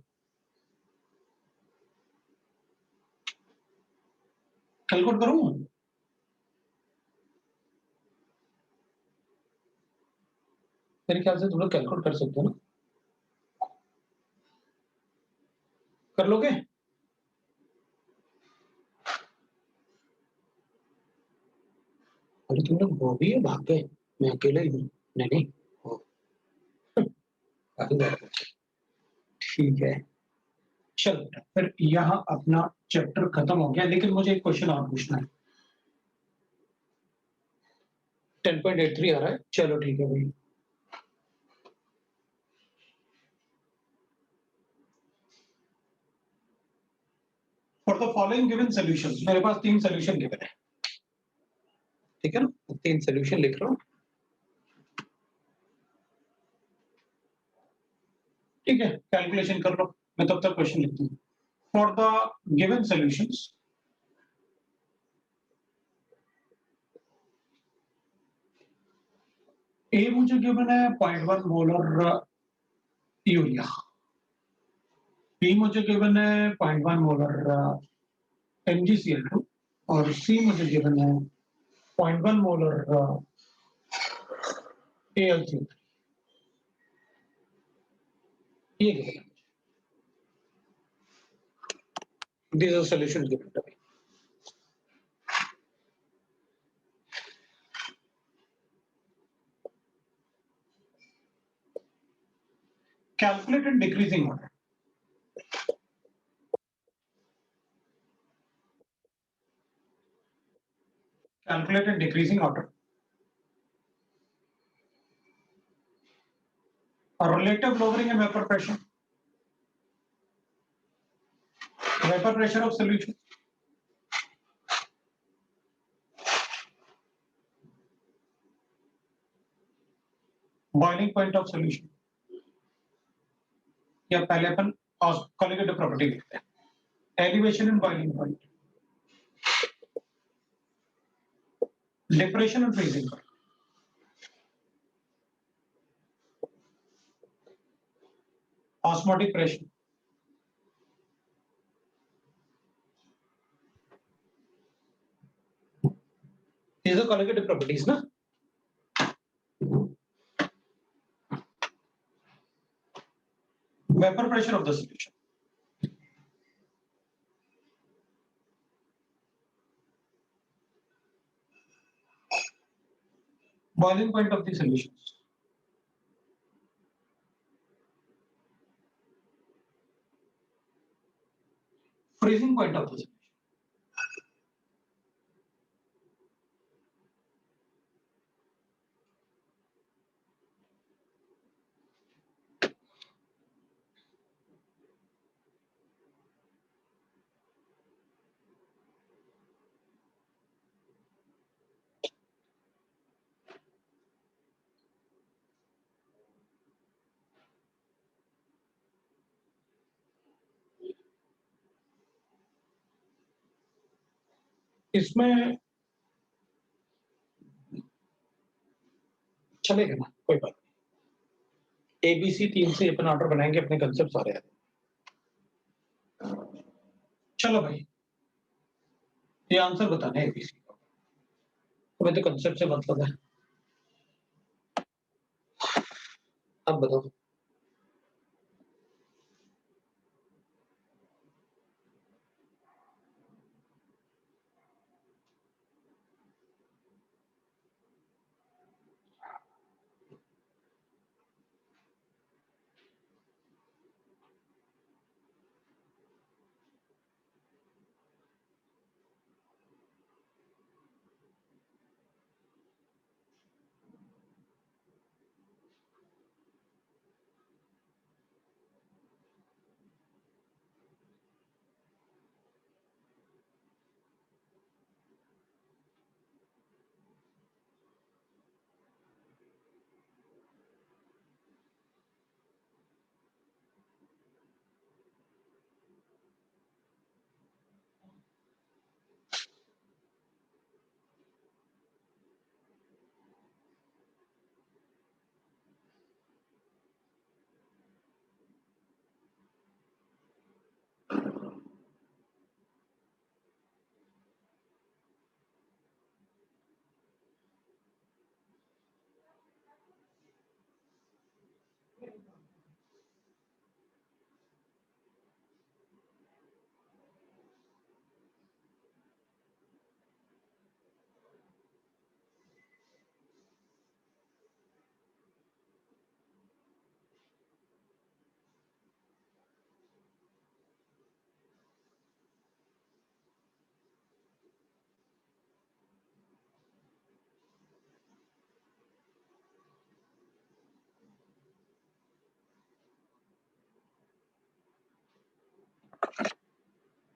कैलकुलेट करूं? मेरे ख्याल से तुम लोग कैलकुलेट कर सकते हो ना, कर लोगे? अरे तुम लोग वो भी है, भाग गए। मैं अकेला ही हूँ। नहीं नहीं, ओ, काफी ज्यादा। ठीक है, चलो फिर यहाँ अपना चैप्टर खत्म हो गया, लेकिन मुझे एक क्वेश्चन और पूछना है। 10.83 आ रहा है, चलो ठीक है भाई। For the following given solutions, मेरे पास 3 सॉल्यूशन गिवन है, ठीक है ना? 3 सॉल्यूशन लिख रहा हूँ, ठीक है? कैलकुलेशन कर लो, मैं तब तक क्वेश्चन लिखता हूँ। फॉर द गिवन सॉल्यूशंस, ए मुझे गिवन है 0.1 मोलर यूरिया। P मुझे गिवन है 0.1 मोलर MgCl2 और C मुझे गिवन है 0.1 मोलर AlCl3। ये गिवन है। These are solutions given to me. Calculate in decreasing order. Calculate in decreasing order. A relative lowering in vapor pressure. Vapor pressure of solution. Boiling point of solution. या पहले अपन colligative property लिखते हैं. Elevation and boiling point. Depression and freezing point. Osmotic pressure. These are colligative properties, na? Vapor pressure of the solution. Boiling point of the solutions. Freezing point of the solution. इसमें चलेगा ना, कोई बात नहीं। ABC 3 से अपन order बनाएंगे, अपने concept सारे हैं। चलो भाई, ये आंसर बताना है ABC का, तुम्हें तो कंसेप्ट से मतलब है। अब बताओ।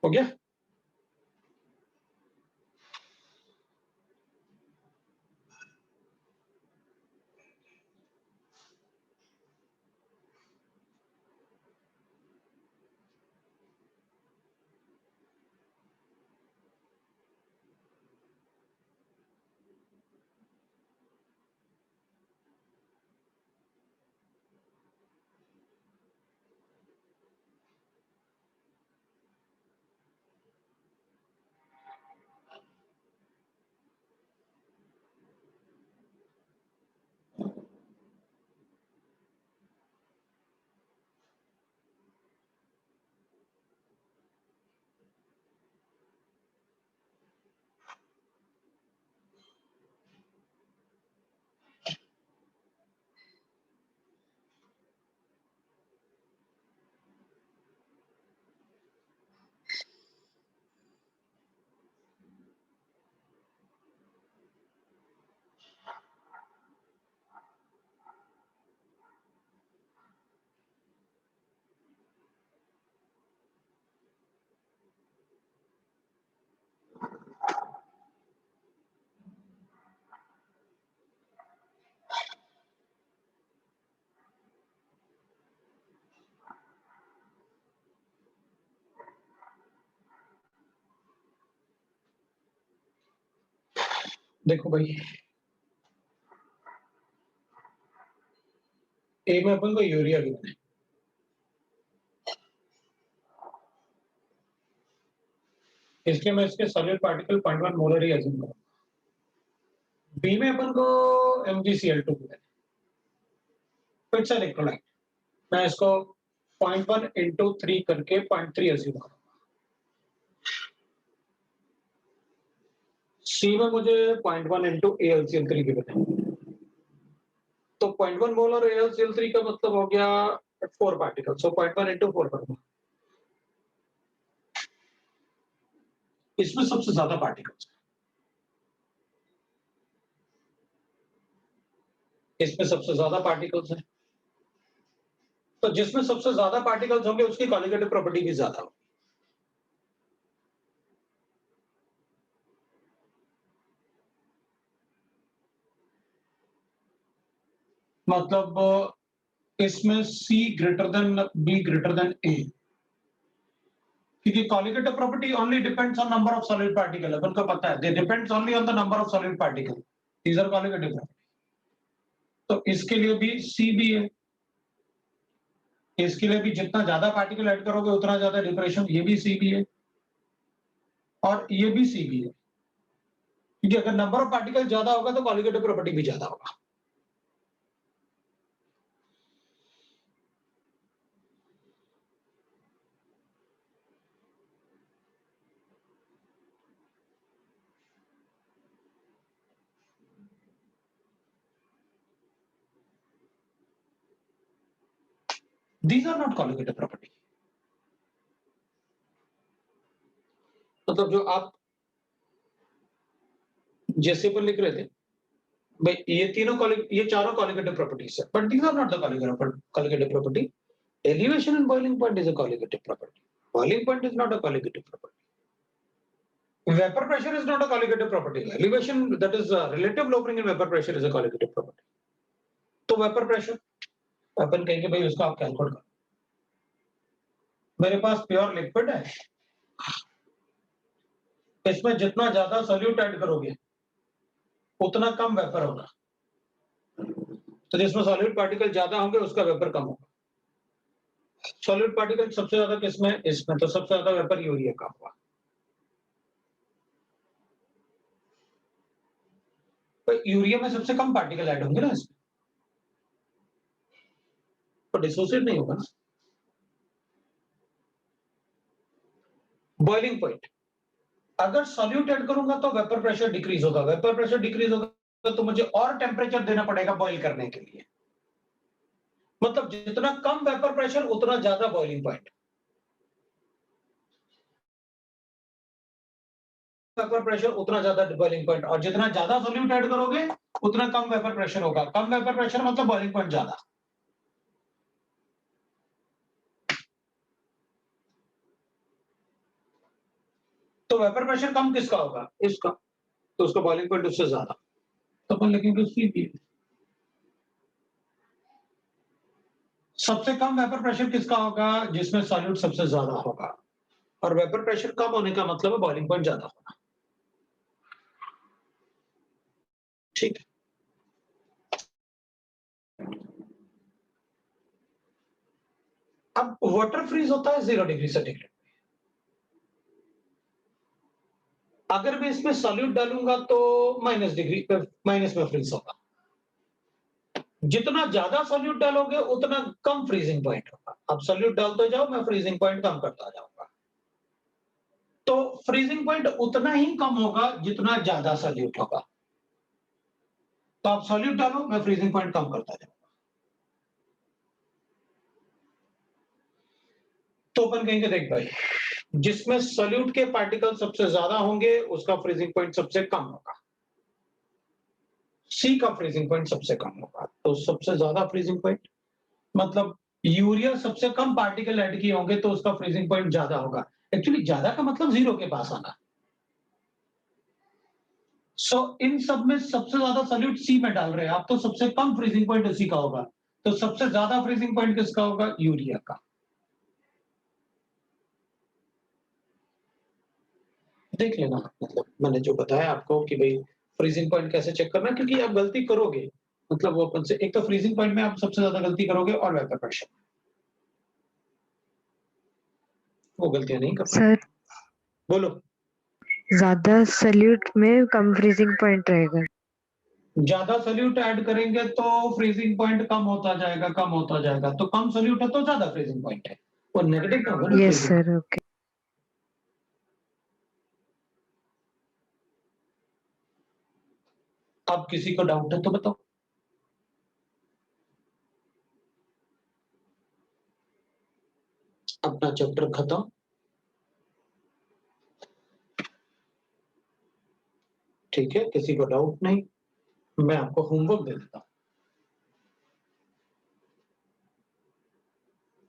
हो गया? देखो भाई, ए में अपन को यूरिया गिवन है, इसलिए मैं इसके सॉलिड पार्टिकल 0.1 मोलर ही अज्यूम करूंगा। बी में अपन को MgCl2 गिवन है, तो इट्स इलेक्ट्रोलाइट, मैं इसको 0.1 into 3 करके 0.3 अज्यूम करूंगा। सी में मुझे 0.1 into AlCl3 गिवन है, तो 0.1 मोलर AlCl3 का मतलब हो गया 4 पार्टिकल, सो 0.1 into 4 करूंगा। इसमें सबसे ज्यादा पार्टिकल्स है, इसमें सबसे ज्यादा पार्टिकल्स है, तो जिसमें सबसे ज्यादा पार्टिकल्स होंगे उसकी कॉलिगेटिव प्रॉपर्टी भी ज्यादा होगी। मतलब इसमें C greater than B greater than A, क्योंकि colligative property only depends on number of solid particle, अपन को पता है, they depends only on the number of solid particle, these are colligative property. तो इसके लिए भी C भी है, इसके लिए भी जितना ज्यादा पार्टिकल ऐड करोगे उतना ज्यादा डिप्रेशन, ये भी C भी है और ये भी C भी है, क्योंकि अगर नंबर ऑफ पार्टिकल ज्यादा होगा तो कॉलिगेटिव प्रॉपर्टी भी ज्यादा होगा। These are not colligative property। मतलब जो आप जैसे पर लिख रहे थे भाई, ये चारों colligative properties है, but these are not the colligative property। Elevation and boiling point is a colligative property, boiling point is not a colligative property, vapor pressure is not a colligative property, elevation, that is relative lowering in vapor pressure, is a colligative property। तो vapour pressure अपन कहेंगे भाई उसको आप calculate करो, मेरे पास pure liquid है, इसमें जितना ज्यादा सोल्यूट ऐड करोगे उतना कम वेपर होगा, तो जिसमें सॉलिड पार्टिकल ज्यादा होंगे उसका वेपर कम होगा। सॉलिड पार्टिकल सबसे ज्यादा किसमें, इसमें, तो सबसे ज्यादा वेपर यूरिया का होगा। तो यूरिया में सबसे कम पार्टिकल ऐड होंगे ना इसमें, तो डिसोसिएट नहीं होगा ना। बॉइलिंग पॉइंट, अगर सॉल्यूट ऐड करूंगा तो वेपर प्रेशर डिक्रीज होगा, वेपर प्रेशर डिक्रीज होगा तो मुझे और टेम्परेचर देना पड़ेगा बॉइल करने के लिए, मतलब जितना कम वेपर प्रेशर उतना ज्यादा बॉइलिंग पॉइंट, वेपर प्रेशर उतना ज्यादा बॉइलिंग पॉइंट, और जितना ज्यादा सॉल्यूट ऐड करोगे उतना कम वेपर प्रेशर होगा, कम वेपर प्रेशर मतलब बॉइलिंग पॉइंट ज्यादा। तो वेपर प्रेशर कम किसका होगा, इसका, तो उसका बॉइलिंग पॉइंट उससे ज्यादा, तो अपन लिखेंगे CP। सबसे कम वेपर प्रेशर किसका होगा, जिसमें सॉल्यूट सबसे ज्यादा होगा, और वेपर प्रेशर कम होने का मतलब है बॉइलिंग पॉइंट ज्यादा होगा। ठीक है, अब वाटर फ्रीज होता है 0 डिग्री सेंटीग्रेड, अगर मैं इसमें सॉल्यूट डालूंगा तो माइनस में फ्रीज होगा, जितना ज्यादा सॉल्यूट डालोगे उतना कम फ्रीजिंग पॉइंट होगा। अब सॉल्यूट डालते जाओ, मैं फ्रीजिंग पॉइंट कम करता जाऊंगा, तो फ्रीजिंग पॉइंट उतना ही कम होगा जितना ज्यादा सॉल्यूट होगा, तो आप सॉल्यूट डालो, मैं फ्रीजिंग पॉइंट कम करता जाऊंगा। तो अपन कहेंगे देख भाई, जिसमें सॉल्यूट के पार्टिकल सबसे ज्यादा होंगे उसका फ्रीजिंग पॉइंट सबसे कम होगा, सी का फ्रीजिंग पॉइंट सबसे कम होगा, तो सबसे ज्यादा फ्रीजिंग पॉइंट मतलब यूरिया सबसे कम पार्टिकल ऐड किए होंगे तो उसका फ्रीजिंग पॉइंट ज्यादा होगा, एक्चुअली ज्यादा का मतलब 0 के पास आना। सो इन सब में सबसे ज्यादा सॉल्यूट सी में डाल रहे हैं आप, तो सबसे कम फ्रीजिंग पॉइंट उसी का होगा, तो सबसे ज्यादा फ्रीजिंग पॉइंट किसका होगा, यूरिया का। देख लेना, मतलब मैंने जो बताया आपको कि भाई फ्रीजिंग पॉइंट कैसे चेक करना है, क्योंकि आप गलती करोगे, मतलब वो अपन से एक तो फ्रीजिंग पॉइंट में आप सबसे ज्यादा गलती करोगे और वेपर प्रेशर, वो गलतियां नहीं करना। सर बोलो। ज्यादा सल्यूट में कम फ्रीजिंग पॉइंट रहेगा। ज्यादा सल्यूट ऐड करेंगे तो फ्रीजिंग पॉइंट कम होता जाएगा, कम होता जाएगा, तो कम सल्यूट है तो ज्यादा फ्रीजिंग पॉइंट है, वो नेगेटिव ना होगा ना यस फ्रीजिंग। Sir, okay. अब किसी को डाउट है तो बताओ। अपना चैप्टर खत्म। ठीक है, किसी को डाउट नहीं, मैं आपको होमवर्क दे देता हूं।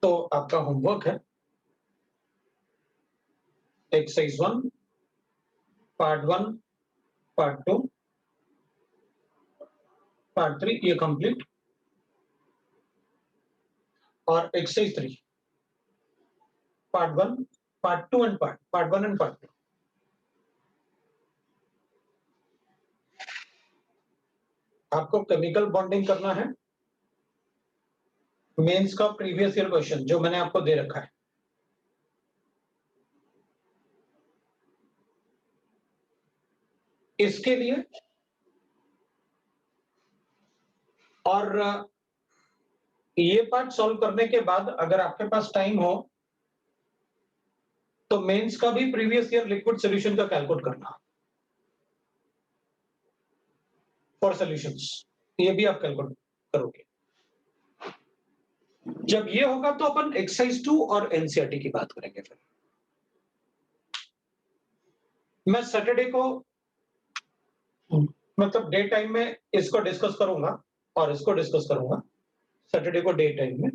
तो आपका होमवर्क है एक्सरसाइज 1 पार्ट 1 पार्ट 2 पार्ट 3 ये कंप्लीट, और exercise 3 part 1 part 2 and part 1 and part 2। आपको केमिकल बॉन्डिंग करना है, मेंस का प्रीवियस ईयर क्वेश्चन जो मैंने आपको दे रखा है। इसके लिए और ये पार्ट सॉल्व करने के बाद अगर आपके पास टाइम हो तो मेंस का भी प्रीवियस ईयर लिक्विड सॉल्यूशन का कैलकुलेट करना फॉर सॉल्यूशंस, ये भी आप कैलकुलेट करोगे। जब ये होगा तो अपन एक्सरसाइज 2 और एनसीईआरटी की बात करेंगे। फिर मैं सैटरडे को मतलब डे टाइम में इसको डिस्कस करूंगा और इसको डिस्कस करूंगा सैटरडे को डे टाइम में,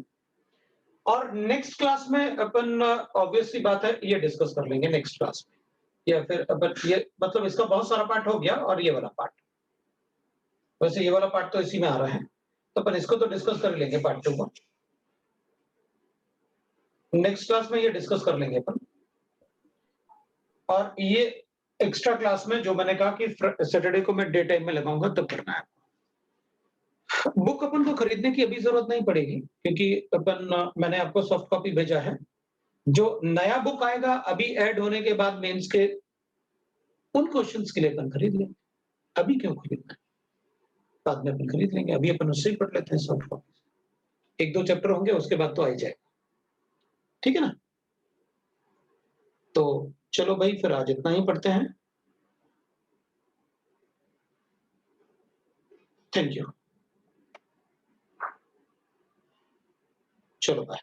और नेक्स्ट क्लास में अपन ऑब्वियसली बात है ये डिस्कस कर लेंगे नेक्स्ट क्लास में, या फिर अपन ये मतलब इसका बहुत सारा पार्ट हो गया और ये वाला पार्ट, वैसे ये वाला पार्ट तो इसी में आ रहा है, तो अपन इसको तो डिस्कस कर लेंगे पार्ट 2 को, नेक्स्ट क्लास में ये डिस्कस कर लेंगे अपन। और ये एक्स्ट्रा क्लास में जो मैंने कहा कि सैटरडे को मैं डे टाइम में लगाऊंगा तब करना है। बुक अपन को खरीदने की अभी जरूरत नहीं पड़ेगी, क्योंकि अपन मैंने आपको सॉफ्ट कॉपी भेजा है। जो नया बुक आएगा अभी ऐड होने के बाद मेंस के, उन क्वेश्चंस के लिए अपन खरीद लेंगे, अभी क्यों खरीदना है, बाद में अपन खरीद लेंगे, अभी अपन उससे ही पढ़ लेते हैं सॉफ्ट कॉपी, एक दो चैप्टर होंगे उसके बाद तो आ ही जाएगा, ठीक है ना। तो चलो भाई फिर आज इतना ही पढ़ते हैं। थैंक यू, चलो बाय।